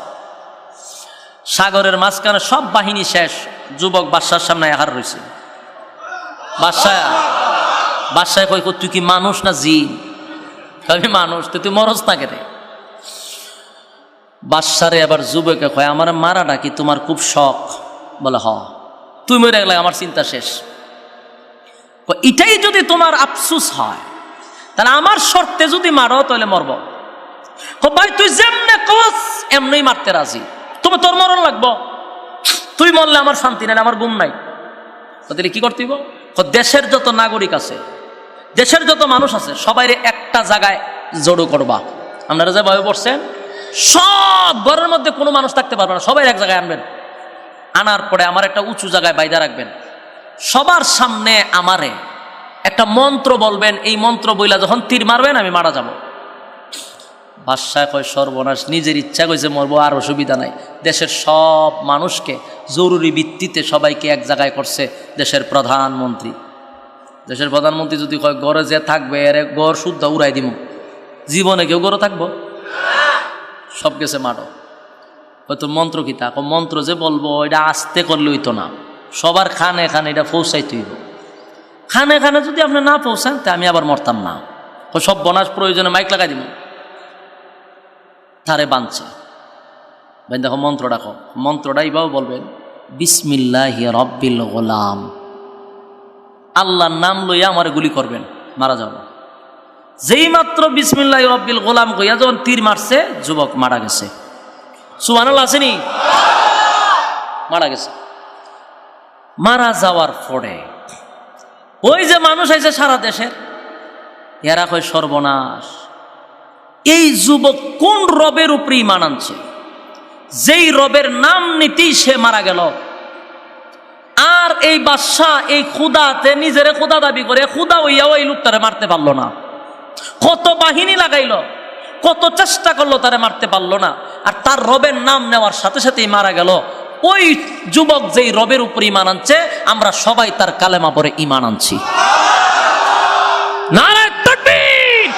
সাগরের মাঝখানে সব বাহিনী শেষ। যুবক বাদশার সামনে হার রয়েছে। বাদশায় কই তুই কি মানুষ না জিন? আমি মানুষ। তুই মরস না কেটে? বাদশারে আবার যুবকে কয়, আমার মারাটা কি তোমার খুব শখ? বলে হ। তুই মরে গেলে আমার চিন্তা শেষ। এটাই যদি তোমার আফসুস হয়, তাহলে আমার শর্তে যদি মারো তাহলে মরব। ভাই তুই যেমনে কস এমনি মারতে রাজি, তবে তোর মরণ লাগবো। তুই মরলে আমার শান্তি নাই, আমার ঘুম নাই। তাহলে কি করতে হইব? দেশের যত নাগরিক আছে, দেশের যত মানুষ আছে, সবাই একটা জায়গায় জড়ো করবা। আপনারা যে ভয় পড়ছেন, সব ঘরের মধ্যে কোনো মানুষ থাকতে পারবে না, সবাই এক জায়গায় আনবেন। আনার পরে আমার একটা উঁচু জায়গায় বাইদা রাখবেন। সবার সামনে আমারে একটা মন্ত্র বলবেন। এই মন্ত্র বইলা যখন তীর মারবেন আমি মারা যাব। বাদশা কয় সর্বনাশ, নিজের ইচ্ছা কইছে মরবো, আর অসুবিধা নাই। দেশের সব মানুষকে জরুরি ভিত্তিতে সবাইকে এক জায়গায় করছে দেশের প্রধানমন্ত্রী। দেশের প্রধানমন্ত্রী যদি কয় গড়ে যে থাকবে, এর গড় শুদ্ধ উড়াই দিব। জীবনে কেউ গড়ে থাকবো? সব গেছে মারো। হয়তো মন্ত্র কি তা? মন্ত্র যে বলবো এটা আস্তে করলে হইতো না, সবার খানে খানে এটা পৌঁছাইতে হইব। খানে খানে যদি আপনি না পৌঁছান তা আমি আবার মরতাম না। সব বনাস প্রয়োজনে মাইক লাগাই দিব। তারে বাঁধছে। ভাই দেখো মন্ত্র ডাকো। মন্ত্রটা এইভাবে বলবেন, বিসমিল্লাহি রব্বিল গোলাম। আল্লাহর নাম লইয়া আমার গুলি করবেন, মারা যাব। যেই মাত্র বিসমিল্লাহি রব্বিল গোলাম কইয়া যখন তীর মারছে, যুবক মারা গেছে। সুবহানাল্লাহ আসেনি? মারা গেছে। মারা যাওয়ার পরে ওই যে মানুষ আছে সারা দেশের, এরা কয় সর্বনাশ, এই যুবক কোন রবের উপরে ঈমান আনছে, যেই রবের নাম নিতেই সে মারা গেল। আর এই বাদশাহ এই খুদাতে নিজেরে খুদা দাবি করে, খুদা হইয়াও এই লোকটারে মারতে পারলো না। কত বাহিনী লাগাইলো, কত চেষ্টা করলো, তারে মারতে পারলো না। আর তার রবের নাম নেওয়ার সাথে সাথেই মারা গেল। ওই যুবক যেই রবের উপর ঈমান আনছে, আমরা সবাই তার কালেমা পড়ে ঈমান আনছি। নারে তাকবীর!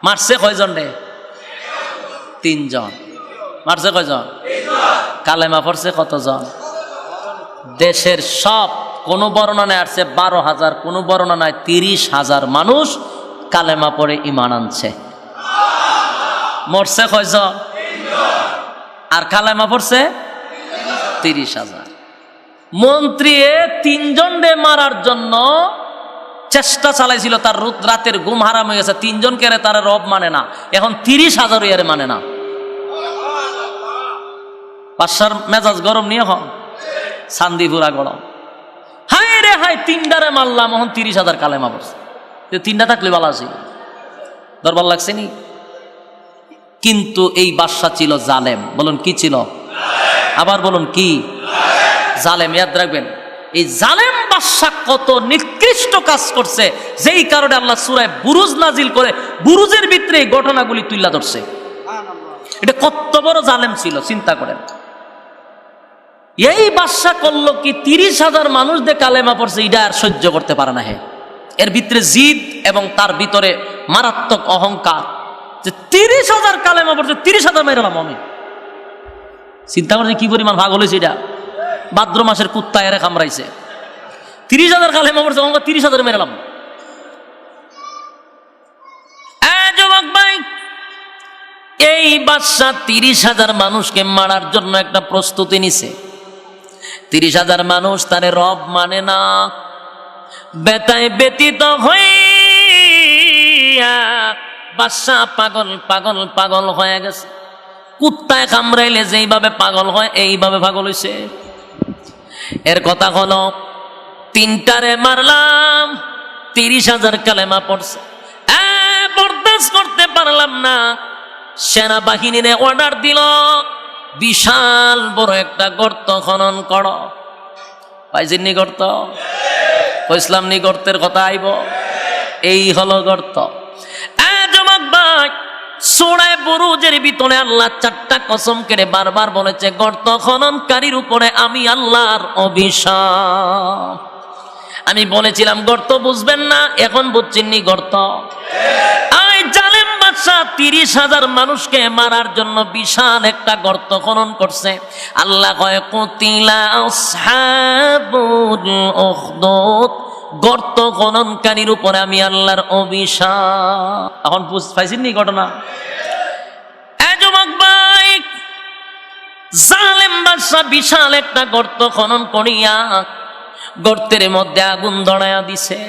মারছে কয়জন রে? 3 জন। মারছে কয়জন? কালেমা পড়ছে কতজন? দেশের সব, কোন বর্ণনায় আসছে 12,000, কোন বর্ণনায় 30,000 মানুষ কালেমা পড়ে ঈমান আনছে। মরছে কয়জন? আর কালেমা পড়ছে 30,000। মন্ত্রী 3 জনকে মারার জন্য চেষ্টা চালাইছিল, তার রাতের ঘুম হারাম হয়ে গেছে। 3 জনকে তার রব মানে না, এখন 30,000 ইয়ারে মানে না। বাদশার মেজাজ গরম নিয়ে হন, চান্দিপুরা গরম। হায় রে হায়, 3টারে মারলাম, এখন 30,000 কালেমা পড়ছে। 3টা থাকলে ভালো আছে, দরবার লাগছে নি? কিন্তু এই বাদশা ছিল জালেম। বলুন কি ছিল? আবার বলুন কি? জালেম। ইয়াদ রাখবেন, এই জালেম বাদশা কত নিকৃষ্ট কাজ করছে, যেই কারণে আল্লাহ সূরা বুরুজ নাজিল করে বুরুজের ভিতরে এই ঘটনাগুলি তুলে ধরছে। এটা কত বড় জালেম ছিল চিন্তা করেন। এই বাদশা করলো কি 30,000 মানুষ দিয়ে কালেমা পড়ছে, এটা আর সহ্য করতে পারে না। এর ভিতরে জিদ এবং তার ভিতরে মারাত্মক অহংকার, যে 30,000 কালেমা পড়ছে, 30,000 মেরালাম আমি। চিন্তা করছে কি পরিমাণ পাগল হয়েছে এটা। ভাদ্র মাসের কুত্তা এরে কামড়াইছে, 30,000 কালেমা পড়ছে, 30,000 মেরালাম। যুবক ভাই, এই বাদশা 30,000 মানুষকে মারার জন্য একটা প্রস্তুতি নিছে। 30,000 মানুষ তারে রব মানে না, বেতায় ব্যতীত হইয়া বাদশা পাগল পাগল পাগল হয়ে গেছে। কুত্তায় কামড়াইলে যেইভাবে পাগল হয় এইভাবে পাগল হইছে। এর কথা হলো 3টারে মারলাম, 30,000 কালেমা পড়ছে, বরদাস্ত করতে পারলাম না। সেনাবাহিনীরে অর্ডার দিল, বিশাল বড় একটা গর্ত খনন করো। পাইছেননি গর্ত? কইসলাম নি গর্তের কথা আইব। এই হলো গর্ত। যুবক ভাই, সূরা বুরুজের ভিতরে আল্লাহ 4টা কসম করে বারবার বলেছে, গর্ত খননকারীর উপরে আমি আল্লাহর অভিশাপ। আমি বলেছিলাম গর্ত বুঝবেন না, এখন বুঝছেননি গর্ত। এই জালেম বাদশা 30,000 মানুষকে মারার জন্য বিশাল একটা গর্ত খনন করছে। আল্লাহ কয় কুতিলা আসহাবুল উখদুদ, গর্ত খননকারীর উপরে আমি আল্লাহর অভিশাপ। এখন পাইছেননি ঘটনা? যুবক ভাই, জালেম বাদশা বিশাল একটা গর্ত খনন করিয়া গর্তের মধ্যে আগুন ধরায়া দিছে।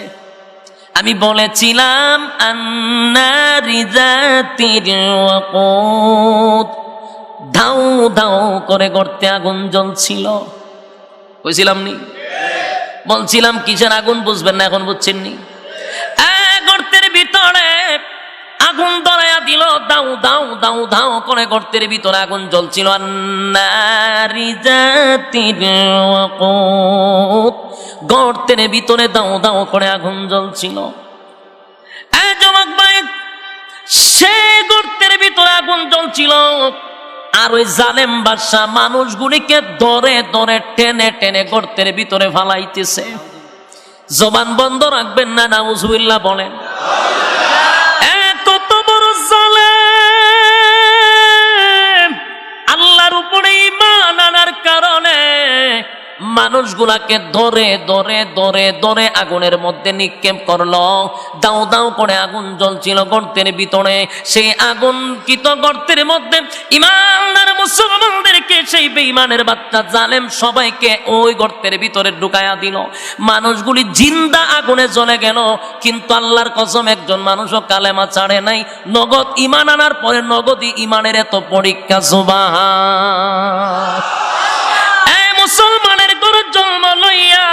আমি বলেছিলাম আন্নারি যাতির ওয়াকুদ, ধাউ ধাউ করে গর্তে আগুন জ্বলছিল। কইছিলাম নি? বলছিলাম কিসের আগুন বুঝবেন না, এখন বুঝছেন নি? গর্তের ভিতরে আগুন ধরায়া দিল, দাউ দাউ দাউ দাউ করে গর্তের ভিতরে আগুন জ্বলছিল। আন্নারি যাতির ওয়াকুদ, গর্তের ভিতরে দাউ দাউ করে আগুন জ্বলছিল। যুবক ভাই, সে গর্তের ভিতরে আগুন জ্বলছিল, আর ওই জালেম বাদশা মানুষগুলিকে ধরে ধরে টেনে টেনে গর্তের ভিতরে ফালাইতেছে। জবান বন্ধ রাখবেন না, নাউজুবিল্লাহ বলেন। কত বড় জালেম! আল্লাহর উপরে ঈমান আনার কারণে মানুষগুলাকে ধরে ধরে ধরে ধরে আগুনের মধ্যে নিক্ষেপ করলো। দাউ দাউ করে আগুন জ্বলছিল গর্তের ভিতরে। সেই আগুনকৃত গর্তের মধ্যে ঈমানদার মুসলমানদেরকে সেই বেঈমানের বাচ্চা জালেম সবাইকে ওই গর্তের ভিতরে ঢুকায়া দিল। মানুষগুলি জিন্দা আগুনে জ্বলে গেল, কিন্তু আল্লাহর কসম একজন মানুষও কালেমা ছাড়ে নাই। নগদ ঈমান আনার পরে নগদই ঈমানের এত পরীক্ষা। সুবহান। মুসলমানের গরু জন্ম লইয়া,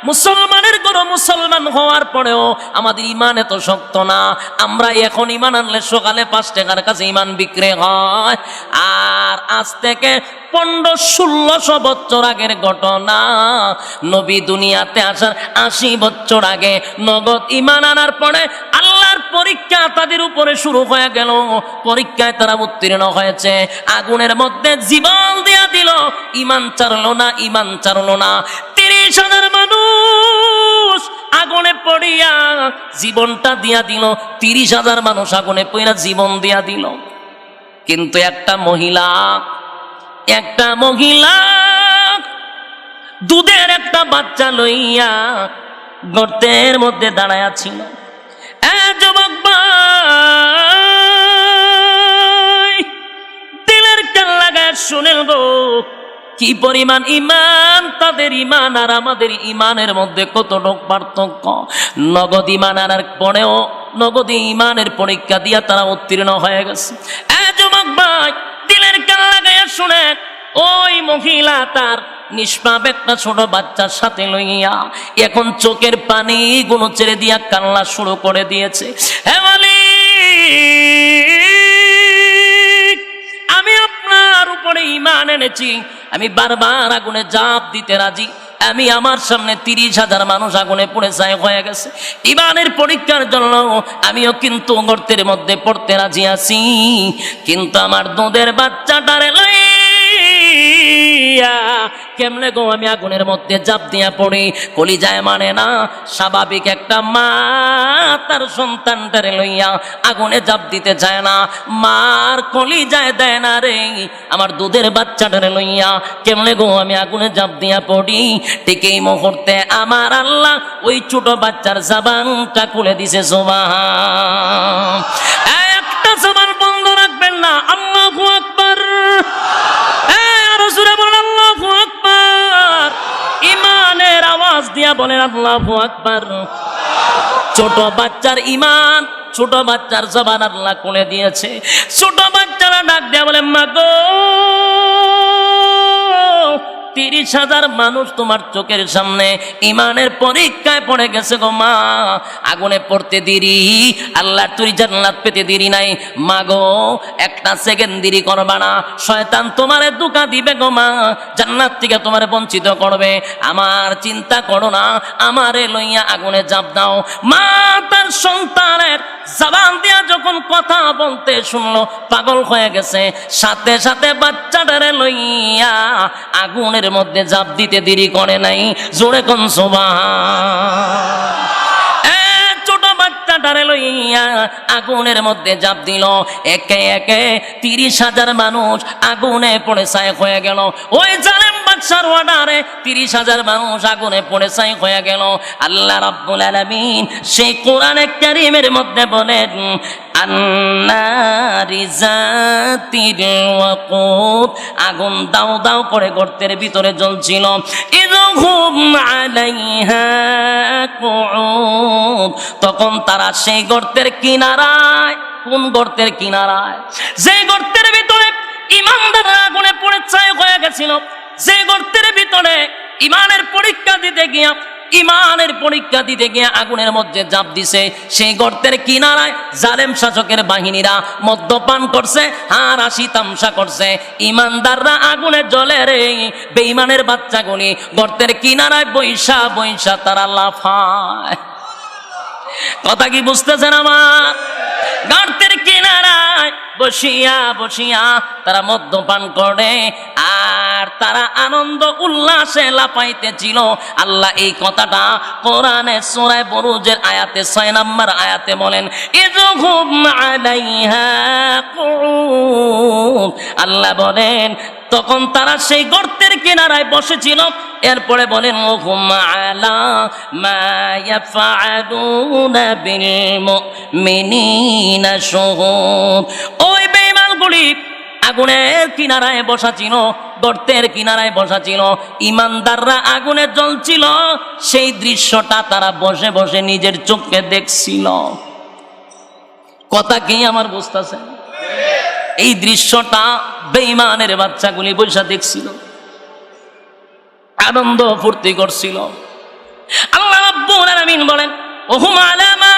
মুসলমানের গরু মুসলমান হওয়ার পরেও আমাদের ঈমান এত শক্ত না। আমরা এখন ঈমান আনলে সকালে 5 টাকার কাছে ঈমান বিক্রি হয়। আর আজ থেকে 1500-1600 বছর আগের ঘটনা, নবী দুনিয়াতে আসার 80 বছর আগে নগদ ঈমান আনার পরে আল্লাহর পরীক্ষা তাদের উপরে শুরু হয়ে গেল। পরীক্ষায় তারা উত্তীর্ণ হয়েছে, আগুনের মধ্যে জীবন দেয়া দিল, ঈমান ছাড়লো না, ঈমান ছাড়লো না। 30,000 মানুষ আগুনে পড়িয়া জীবনটা দিয়া দিল। 30,000 মানুষ আগুনে পড়িয়া জীবন দিয়া দিল। কিন্তু একটা মহিলা দুধের একটা বাচ্চা লইয়া গর্তের মধ্যে দাঁড়ায়া ছিল। যুবক ভাই, দিলের কান লাগায় শুনেন গো, কি পরিমাণ ঈমান তাদের ঈমান আর আমাদের ঈমানের মধ্যে কতটুক পার্থক্য। নগদ ঈমান আনার পরেও নগদ ঈমানের পরীক্ষা দিয়া তারা উত্তীর্ণ হয়ে গেছে। যুবক ভাই, দিলের কান লাগাইয়া শুনেন, ওই মহিলা তার নিষ্পাপ একটা ছোট বাচ্চার সাথে লইয়া এখন চোখের পানি গুলো ছেড়ে দিয়া কান্না শুরু করে দিয়েছে। হে মালিক, আমি আপনার উপরে ঈমান এনেছি, আমি বারবার আগুনে ঝাঁপ দিতে রাজি, আমি আমার সামনে 30,000 মানুষ আগুনে পুড়ে ছাই হয়ে গেছে, ইমানের পরীক্ষার জন্য আমিও কিন্তু গর্তের মধ্যে পড়তে রাজি আছি, কিন্তু আমার দুধের বাচ্চাটারে লইয়া কেমনে গো আমি আগুনের মধ্যে জাপ দিয়া পড়ি। কলিজায় মানে না, স্বাভাবিক একটা মা তার সন্তানটারে লইয়া আগুনে জাপ দিতে চায় না, মার কলিজায় দেয় না রে, আমার দুধের বাচ্চাটারে লইয়া কেমনে গো আমি আগুনে জাপ দিয়া পড়ি। ঠিক এই মুহূর্তে আমার আল্লাহ ওই ছোট বাচ্চার জবানটা খুলে দিছে। সুবহান, একটা জবান বন্ধ রাখবেন না। আল্লাহু আকবার, আরো জোরে বলেন আল্লাহু আকবার। ইমানের আওয়াজ দিয়া বলেন আল্লাহু আকবার। ছোট বাচ্চার ইমান, ছোট বাচ্চার জবান আল্লাহ খুলে দিয়েছে। ছোট বাচ্চারা ডাক দিয়া বলে মা গো, 30,000 মানুষ তোমার চোখের সামনে ইমানের পরীক্ষায় পড়ে গেছে গো মা, আগুনে পড়তে দেরি, আল্লাহ তুই জান্নাত পেতে দেরি নাই মা গো, একটা সেকেন্ড দেরি করবা না, শয়তান তোমারে ধোঁকা দিবে গো মা, জান্নাত থেকে তোমারে বঞ্চিত করবে, আমার চিন্তা করো না, আমারে লইয়া আগুনে জাপ দাও। মা তার সন্তানের জবান দিয়া যখন কথা বলতে শুনলো পাগল হয়ে গেছে, সাথে সাথে বাচ্চাটারে লইয়া আগুনের মধ্যে জাপ দিতে দেরি করে নাই। জোরে কোন সুবহান। ছোট বাচ্চাটারে লইয়া আগুনের মধ্যে জাপ দিল, একে একে 30,000 মানুষ আগুনে পড়ে ছাই হয়ে গেল। ওই জালেম বাদশার অর্ডারে 30,000 মানুষ আগুনে পড়ে ছাই হয়ে গেল। আল্লাহ রাব্বুল আলামিন সেই কোরআনে কারীমের মধ্যে বলেন আন্নারি যাতিল ওয়াকুদ, আগুন দাও দাও করে গর্তের ভিতরে জ্বলছিল। ইযহুম আলাইহা কুউদ, তখন তারা সেই গর্তের কিনারায়, কোন গর্তের কিনারায়? যে গর্তের ভিতরে ইমানদাররা আগুনে পড়ে ছাই হয়ে গেছিল, যে গর্তের ভিতরে ইমানের পরীক্ষা দিতে গিয়া আগুনের মধ্যে জাপ দিছে, সেই গর্তের কিনারায় জালেম শাসকের বাহিনীরা মদ্যপান করছে, হারাশি তামসা করছে, ইমানদাররা আগুনে জ্বলে রে। বেঈমানের বাচ্চাগুলি গর্তের কিনারায় বৈশা বৈশা তারা লাফায়। কথা কি বুঝতেছেন আমার? গর্তের কিনারায় বসিয়া বসিয়া তারা মদ্যপান করে আর তারা আনন্দ উল্লাসে লাফাইতেছিল। আল্লাহ এই কথাটা কোরআনে সূরা বুরুজের আয়াতে 6 নম্বর আয়াতে বলেন ইযহুম আলাইহা কুউদ। আল্লাহ বলেন তখন তারা সেই গর্তের কিনারায় বসেছিল। এরপরে বলেন ওহুম আলা মা ইয়াফআলুনা বিল মুমিনিনা শুহুদ। ওই বেঈমানগুলি আগুনের কিনারায় বসা ছিল, গর্তের কিনারায় বসা ছিল, ইমানদাররা আগুনে জ্বলছিল, সেই দৃশ্যটা তারা বসে বসে নিজের চোখে দেখছিল। কথা কি আমার বুঝতেছে? এই দৃশ্যটা বেঈমানের বাচ্চাগুলি বৈশা দেখছিল, আনন্দ ফুর্তি করছিল। আল্লাহ রাব্বুল আলামিন বলেন ওহুম আলা মা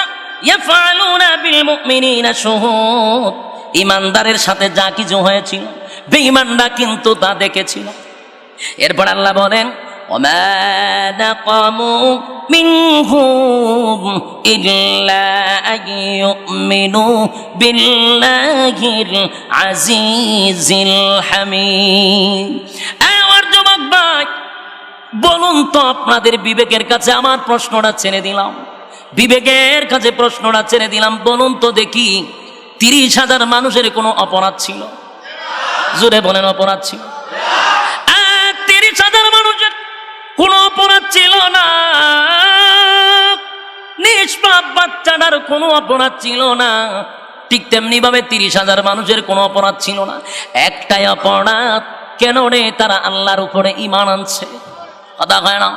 ইয়াফআলুনা বিল মুমিনিনা শুহুদ। ইমানদারের সাথে যা কিছু হয়েছিল বেঈমানরা কিন্তু তা দেখেছিল। এরপর আল্লাহ বলেন ওমা নাকামু মিনহুম ইল্লা আইয়ুমিনু বিল্লাহিল আজিজিল হামিদ। আমার যুবক ভাই, বলুন তো আপনাদের বিবেকের কাছে আমার প্রশ্নটা ছেড়ে দিলাম, বিবেকের কাছে প্রশ্নটা ছেড়ে দিলাম, বলুন তো দেখি 30,000 মানুষের কোনো অপরাধ ছিল? জোরে বলেন অপরাধ ছিল? 30,000 মানুষের কোনো অপরাধ ছিল না, নিষ্পাপ বাচ্চাটার কোনো অপরাধ ছিল না। ঠিক তেমনি ভাবে 30,000 মানুষের কোনো অপরাধ ছিল না। একটাই অপরাধ, কেন রে? তারা আল্লাহর উপরে ঈমান আনছে। কথা হয় না?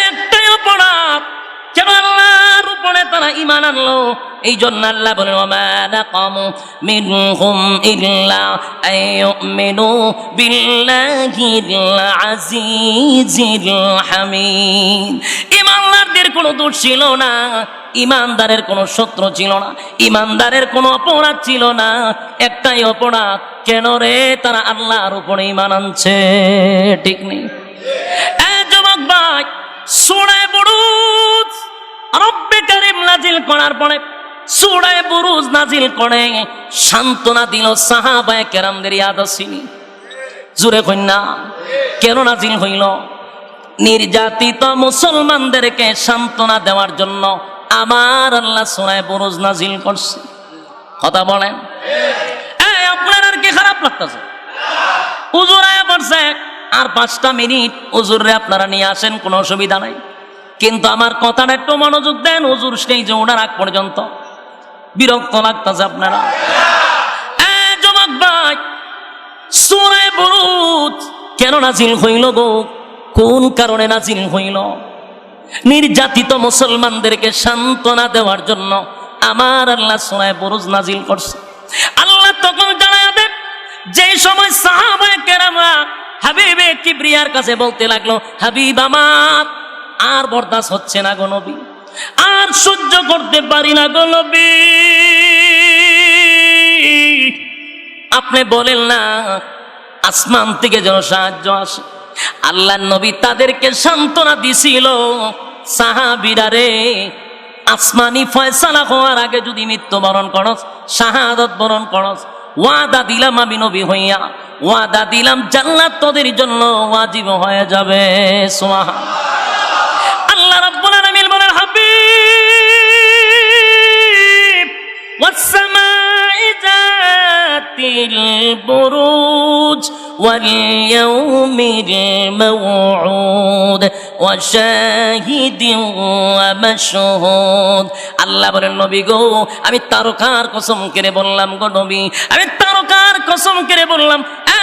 একটাই অপরাধ, কেন আল্লাহর উপরে তারা ঈমান আনলো। এই জন্য আল্লাহ বলেন ওমা নাকামু মিনহুম ইল্লা আইয়ুমিনু বিল্লাহিল আজিজিল হামিদ। ঈমানদারদের কোনো দোষ ছিল না, ঈমানদারের কোনো শত্রু ছিল না, ঈমানদারের কোনো অপরাধ ছিল না। একটাই অপরাধ, কেন রে? তারা আল্লাহর উপরে ঈমান আনছে। ঠিক নেই? করার পরে সূরা বুরুজ নাজিল করে সান্ত্বনা দিল সাহাবায়ে কেরামদের ইয়াদাসিনী। জোরে কন্যা কেন নাজিল হইল? নির্যাতিত মুসলমানদেরকে সান্ত্বনা দেওয়ার জন্য আমার আল্লাহ সূরা বুরুজ নাজিল করছে। কথা বলেন, আপনার আর কি খারাপ লাগতেছে? হুজুর আয়া পড়ছে, আর 5টা মিনিট হুজুরে আপনারা নিয়ে আসেন, কোনো অসুবিধা নাই। কিন্তু আমার কথাটা একটু মনোযোগ দেন। হুজুর সেই যে ওনার আগ পর্যন্ত বিরক্ত লাগতেছে আপনারা। যুবক ভাই, সূরা বুরুজ কেন নাজিল হইল গো? কোন কারণে নাজিল হইল? নির্যাতিত মুসলমানদেরকে সান্ত্বনা দেওয়ার জন্য আমার আল্লাহ সূরা বুরুজ নাজিল করছে। আল্লাহ তখন জানায় দেন, যে সময় সাহাবায়ে কেরামরা হাবিবে কিবরিয়ার কাছে বলতে লাগলো, হাবিব আমার আর বরদাস্ত হচ্ছে না গো নবী, আর সহ্য করতে পারি না গো নবী, আপনি বলেন না আসমান থেকে যেন সাহায্য আসে। আল্লাহর নবী তাদেরকে সান্ত্বনা দিছিল, সাহাবীরা রে, আসমানি ফয়সালা হওয়ার আগে যদি মৃত্যুবরণ করস, শাহাদাত বরণ করস, ওয়াদা দিলাম আমি নবী হইয়া, ওয়াদা দিলাম জান্নাত তোদের জন্য ওয়াজিব হয়ে যাবে। সুবহানাল্লাহ। আল্লাহ রাব্বুল আলামিন বলেন, হাবিব ওয়াস-সামাই যাতিল বুরুজ ওয়াল ইয়াউমিল মাউউদ ওয়া শাহিদিন ওয়া মাশহুদ। আল্লাহ বলেন, নবী গো, আমি তারকার কসম করে বললাম গো নবী, আমি তারকার কসম করে বললাম,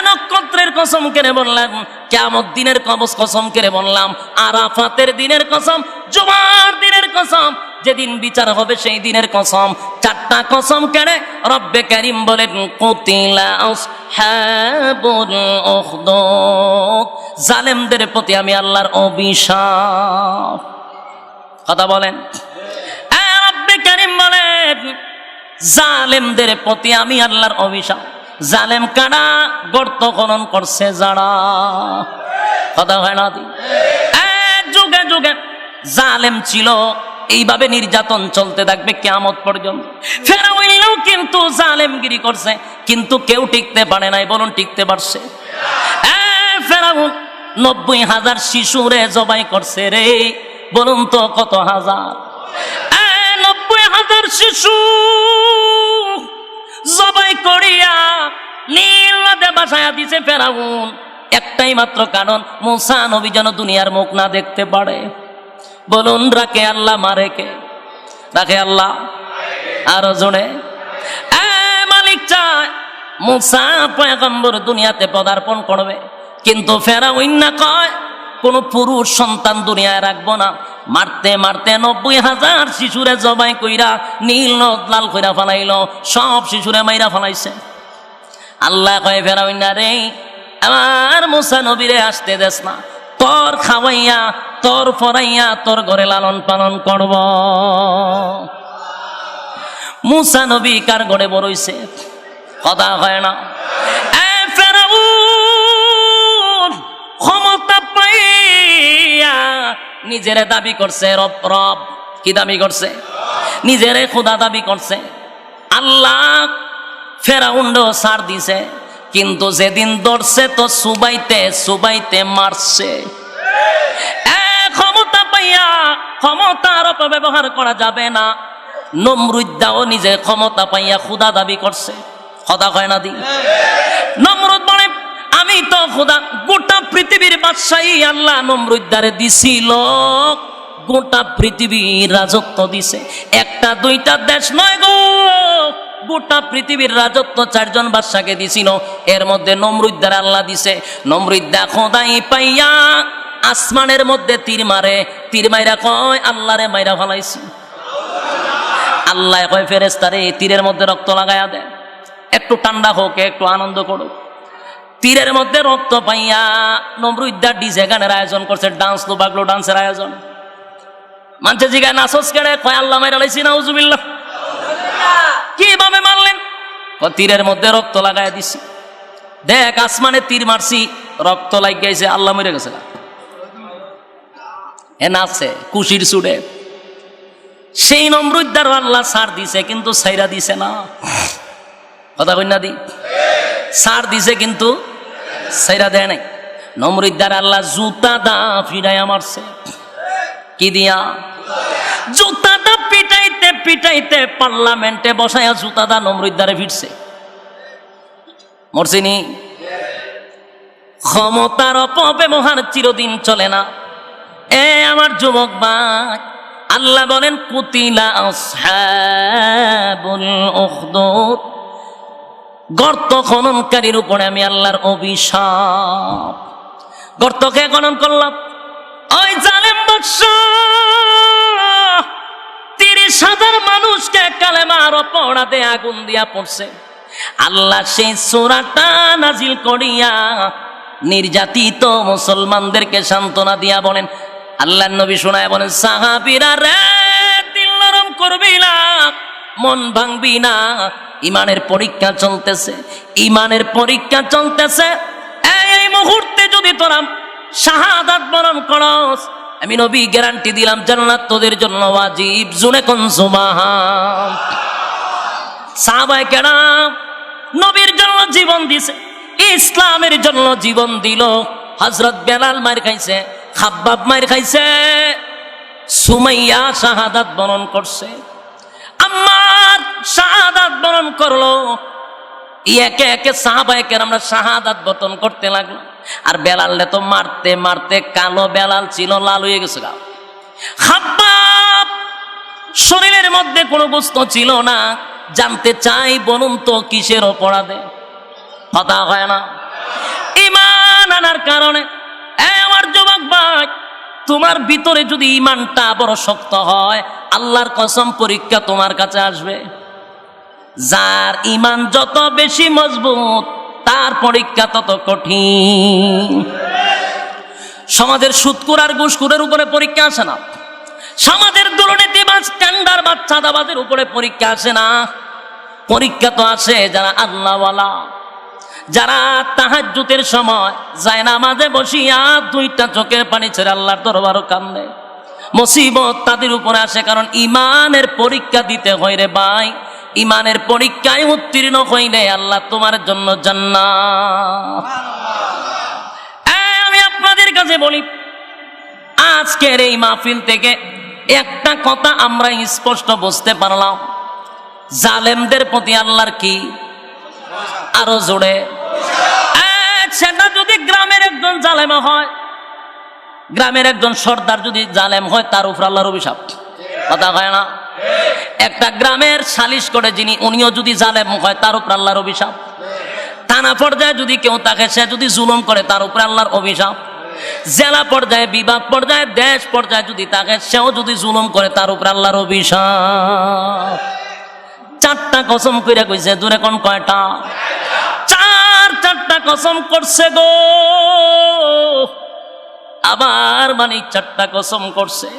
নক্ষত্রের কসম করে বললাম, কিয়ামত দিনের কসম করে বললাম, আরাফাতের দিনের কসম, জুমার দিনের কসম, যেদিন বিচার হবে সেই দিনের কসম। 4টা কসম কেড়ে রব্বে কারীম বলেন, কুতিলা আসহাবুল উখদুদ, জালেমদের প্রতি আমি আল্লাহর অভিশাপ। কথা বলেন, রব্বে কারীম বলেন, জালেমদের প্রতি আমি আল্লাহর অভিশাপ। জালেম কারা? গর্ত খনন করছে যারা। কথা হয় না? যুগে যুগে জালেম ছিল, এইভাবে নির্যাতন চলতে থাকবে কিয়ামত পর্যন্ত। ফেরাউনও কিন্তু জালেমগিরি করছে, কিন্তু কেউ টিকতে পারে নাই। বলুন, টিকতে পারছে? ফেরাউন 90,000 শিশুরে জবাই করছে রে। বলুন তো কত হাজার? 90,000 শিশু জবাই করিয়া নীল নদে ভাসায়া দিছে ফেরাউন। একটাই মাত্র কারণ, মুসা নবী যেন দুনিয়ার মুখ না দেখতে পারে। বলুন, রাখে আল্লাহ মারে কে? রাখে আল্লাহ। আরো জোরে, মালিক চায় মুসা পয়গম্বর দুনিয়াতে পদার্পণ করবে, কিন্তু ফেরাউন না কয় কোন পুরুষ সন্তান দুনিয়ায় রাখবো না। মারতে মারতে 90,000 শিশুরে জবাই কইরা নীল নদ লাল কইরা ফেলাইল, সব শিশুরে মাইরা ফেলাইছে। আল্লাহ কয়, ফেরাউন না রে, আমার মুসা নবীরে আসতে দেস না, তোর খাওয়াইয়া তোর ফরাইয়া তোর ঘরে লালন পালন করব। মুসা নবী কার ঘরে বড় হইছে? কথা হয় না? ফেরাউন ক্ষমতা পাইয়া নিজেরে দাবি করছে রব। রব কি দাবি করছে? নিজেরে খোদা দাবি করছে। আল্লাহ ফেরাউনও ছাড় দিছে, কিন্তু যেদিন ধরছে তো সুবাইতে সুবাইতে মারছে। ক্ষমতা পাইয়া ক্ষমতার অপব্যবহার করা যাবে না। নমরুদ্দাও নিজে ক্ষমতা পাইয়া খোদা দাবি করছে। খোদা হয় না? দি নমরুদ বলে, আমি তো খোদা। গোটা পৃথিবীর বাদশাহী আল্লাহ নমরুদ্দারে দিছিল, গোটা পৃথিবীর রাজত্ব দিছে। একটা দুইটা দেশ নয় গো, গোটা পৃথিবীর রাজত্ব 4 জন বাদশাকে দিছিল। এর মধ্যে নমরুদ্দার আল্লাহ দিছে। নমরুদ্দা খোদাই পাইয়া আসমানের মধ্যে তীর মারে, তীর মাইরা কয় আল্লাহরে মাইরা ফেলাইছি। আল্লাহ কয় ফেরেশতারে তীরের মধ্যে রক্ত লাগাইয়া দেয়, একটু ঠান্ডা হোক, একটু আনন্দ করুক। তীরের মধ্যে রক্ত পাইয়া নমরুদ্দার ডিজে গানের আয়োজন করছে, ডান্স লো বাগলো ডান্সের আয়োজন। মানছে জিগায় নাচস কেড়ে, কয় আল্লাহ মাইরা লাইছি নাউজুবিল্লাহ। কিভাবে মারলেন? তীরের মধ্যে রক্ত লাগাই দিছি। দেখ আসমানে তীর মারছি, রক্ত লাগাইছে, আল্লাহ মরে গেছে। এ নাচে খুশির সুরে। সেই নমরুদ্দার আল্লাহ ছাড় দিছে, কিন্তু ছাইরা দিছে না। কথা কই না দি? ছাড় দিছে কিন্তু ছাইরা দেয় নাই। নমরুদ্দার আল্লাহ জুতা দা ফিরাইয়া মারছে। কি দিয়া? জুতা দা পিটাইতে পিটাইতে পার্লামেন্টে বসাইয়া জুতা দা নমরুদ্দারে ফিরছে। মরছিনি? ক্ষমতার অপব্যবহার চিরদিন চলে না। এ আমার যুবক ভাই, আল্লাহ বলেন কুতিলা আসহাবুল উখদুদ, গর্ত খননকারীর উপরে আমি আল্লাহর অভিশাপ। গর্তকে খনন করলাম, ওই জালেম বাদশাহ 30,000 মানুষকে কালেমার অপরাধে আগুন দিয়া পড়ছে। আল্লাহ সেই সূরাটা নাজিল করিয়া নির্যাতিত মুসলমানদেরকে সান্ত্বনা দিয়া বলেন, আল্লাহর নবী শোনায় বলেন, সাহাবীরা রে, দিল নরম করবি না, মন ভাঙবি না, ইমানের পরীক্ষা চলতেছে, ইমানের পরীক্ষা চলতেছে। এই মুহূর্তে যদি তোরা শাহাদাত বরণ করস, আমি নবী গ্যারান্টি দিলাম জান্নাত তোদের জন্য ওয়াজিব। জুনে কোন সুবহান। সাহাবায়ে কেরাম নবীর জন্য জীবন দিছে, ইসলামের জন্য জীবন দিল। হযরত বেলাল মার খাইছে, খাব্বাব মার খাইছে, সুমাইয়া শাহাদাত বরণ করছে, আম্মার শাহাদাত বরণ করলো। একে একে সাহাবায়ে কেরামরা শাহাদাত বরণ করতে লাগলো। আর বেলালে তো মারতে মারতে কালো বেলাল ছিল, লাল হয়ে গেছে। খাব্বাব শরীরের মধ্যে কোনো বস্তু ছিল না। জানতে চাই, বলুন তো কিসের অপরাধে? কথা হয় না। ঈমান আনার কারণে। আমার যুবক ভাই, তোমার ভিতরে যদি ঈমানটা বড় শক্ত হয়, আল্লাহর কসম পরীক্ষা তোমার কাছে আসবে। যার ঈমান যত বেশি মজবুত, তার পরীক্ষা তত কঠিন। সমাজের সুদখোর আর ঘুষখোরের উপরে পরীক্ষা আসে না। সমাজের দুর্নীতিবাজ টেন্ডার বাচ্চাদাবাদের উপরে পরীক্ষা আসে না। পরীক্ষা তো আসে যারা আল্লাহওয়ালা, যারা তাহাজ্জুদের সময় যায় নামাজে বসিয়া 2টা চোখের পানি ছেড়ে আল্লাহর দরবারে কান্দে। মুসিবত তাদের উপরে আসে, কারণ ঈমানের পরীক্ষা দিতে হয় রে ভাই। ঈমানের পরীক্ষায় উত্তীর্ণ হইলে আল্লাহ তোমার জন্য জান্নাত। আমি আপনাদের কাছে বলি, আজকের এই মাহফিল থেকে একটা কথা আমরা স্পষ্ট বুঝতে পারলাম, জালেমদের প্রতি আল্লাহর কি? আরো জোরে। সেটা যদি গ্রামের একজন জালেম হয়, গ্রামের একজন সর্দার যদি জালেম হয়, তার উপর আল্লাহর অভিশাপ। কথা হয় না? একটা গ্রামের সালিশ করে যিনি, উনিও যদি জালেম হয়, তার উপর আল্লাহর অভিশাপ। থানা পর্যায়ে যদি কেউ থাকে, সে যদি জুলুম করে, তার উপর আল্লাহর অভিশাপ। জেলা পর্যায়ে, বিভাগ পর্যায়ে, দেশ পর্যায়ে যদি থাকে, সেও যদি জুলুম করে, তার উপর আল্লাহর অভিশাপ। 4টা কসম কইরা কইছে, দূরে কোন কয়টা? 4টা কসম করছে গো। আবার মানে 4টা কসম করছে।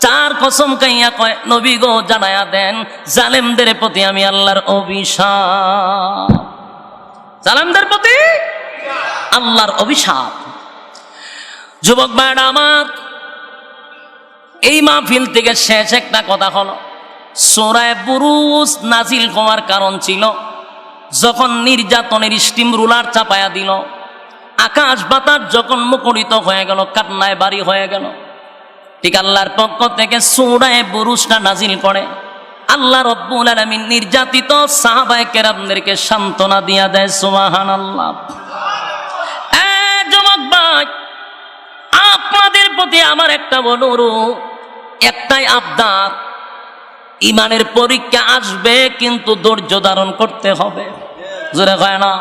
4 কসম কাইয়া কয়, নবী গো জানায়া দেন, জালেমদের প্রতি আমি আল্লাহর অভিশাপ। জালেমদের প্রতি আল্লাহর অভিশাপ। যুবক ভাইরা আমার, এই মাহফিল থেকে শেষ একটা কথা হলো, সূরা বুরুজ নাজিল হওয়ার কারণ ছিল যখন নির্যাতনের স্টিম রুলার চাপায়া দিল, আকাশ বাতাস যখন মুখরিত হয়ে গেল, কান্নায় বাড়ি হয়ে গেল, ঠিক আল্লাহর পক্ষ থেকে সূরা বুরুজটা নাজিল করে। আল্লাহ রাব্বুল আলামিন নির্যাতিত সাহাবায়ে কেরামদেরকে সান্ত্বনা দিয়া দেয়। সুবহানাল্লাহ। যুবক ভাই, আপনাদের প্রতি আমার একটা অনুরোধ, একটাই আবদার, ঈমানের পরীক্ষা আসবে, কিন্তু ধৈর্য ধারণ করতে হবে। জোরে হয় না?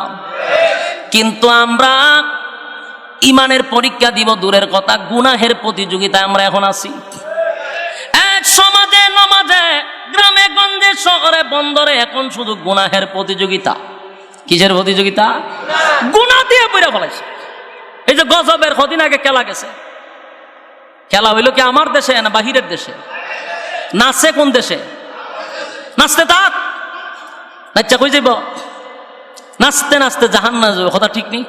কিন্তু আমরা ঈমানের পরীক্ষা দিব দূরের কথা, গুনাহের প্রতিযোগিতায় আমরা এখন আছি। এক সমাজে, নমাজে, গ্রামে গঞ্জে, শহরে বন্দরে এখন শুধু গুনাহের প্রতিযোগিতা। কিসের প্রতিযোগিতা? গুনাহ দিয়ে বইরা ফেলাইছে। এই যে গজবের কদিন আগে খেলা গেছে, খেলা হইল কি আমার দেশে না বাহিরের দেশে? নাচে কোন দেশে? নাচতে তাক নাচা কই যাইব? নাচতে নাচতে জাহান্নামে যাবে। কথা ঠিক নেই?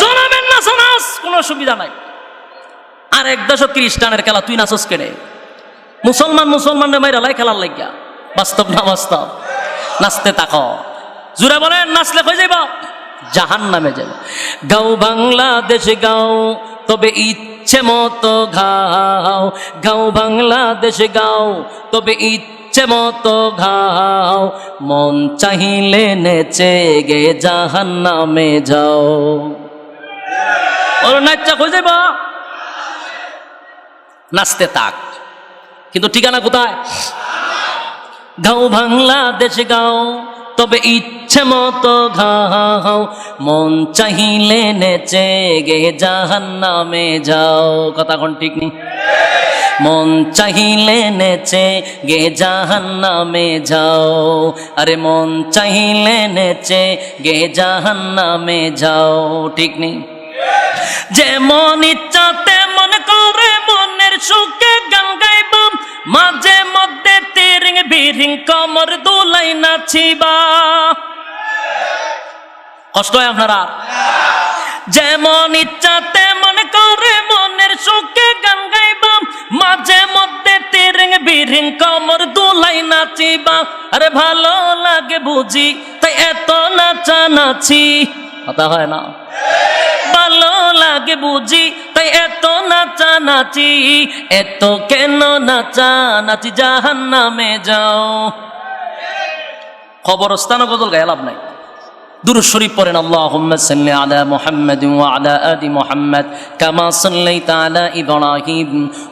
জনাবের নাচা নাচ, কোনো অসুবিধা নাই। আর এক দেশ খ্রিস্টানের খেলা, তুই নাচস কেনে? মুসলমানদের মাইরা লাই খেলার লাগিয়া, বাস্তব না বাস্তব? নাচতে থাকো, জুড়ে বলেন, নাচলে কই যাইবা? জাহান্নামে যাবে। গাও বাংলাদেশ গাও, তবে ইচ্ছে মতো ঘাও। গাও বাংলাদেশ গাও, তবে ইচ্ছে মতো ঘাও। মন চাহিলে নেচে গে জাহান্নামে যাও। ওর নাচা কই যাইবা? নাচতে থাক, কিন্তু ঠিকানা কোথায়? গাও বাংলাদেশ গাও, তবে ইচ্ছে মতো ঘাও। মন চাহিলে নেচে গে জাহান্নামে যাও। কথা কোন ঠিক নেই? মন চাহিলে নেচে গে জাহান্নামে যাও। আরে মন চাহিলে নেচে গে জাহান্নামে যাও। ঠিক নেই? যেমন ইচ্ছা তেমন করে মনের সুখে গান গাইবাম, মাঝে মধ্যে তিরিং বিরিং কমর দুলাই নাচিবা। কষ্ট হয় আপনারা? যেমন ইচ্ছা তেমন করে মনের সুখে গান গাইবাম, মাঝে মধ্যে তিরিং বিরিং কমর দুলাই নাচিবা। আরে ভালো লাগে বুঝি তাই এত নাচা নাচি। কথা হয় না? ভালো লাগে বুঝি তাই এত নাচা নাচি। এত কেন নাচা নাচি জাহান্নামে যাও। কবরস্থান গজল গায়ে লাভ নাই। দুরূদ শরীফ পড়েন, আল্লাহুম্মা সাল্লি আলা মুহাম্মাদ ওয়া আলা আলি মুহাম্মাদ কামা সাল্লাইতা আলা ইব্রাহিম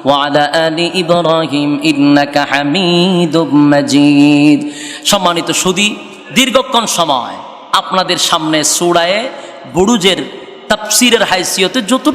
ওয়া আলা আলি ইব্রাহিম ইন্নাকা হামিদুম মাজিদ। সম্মানিত সুধী, দীর্ঘক্ষণ সময় আপনাদের সামনে সূরা বুরুজের তাফসীরের হাইসিয়তে যত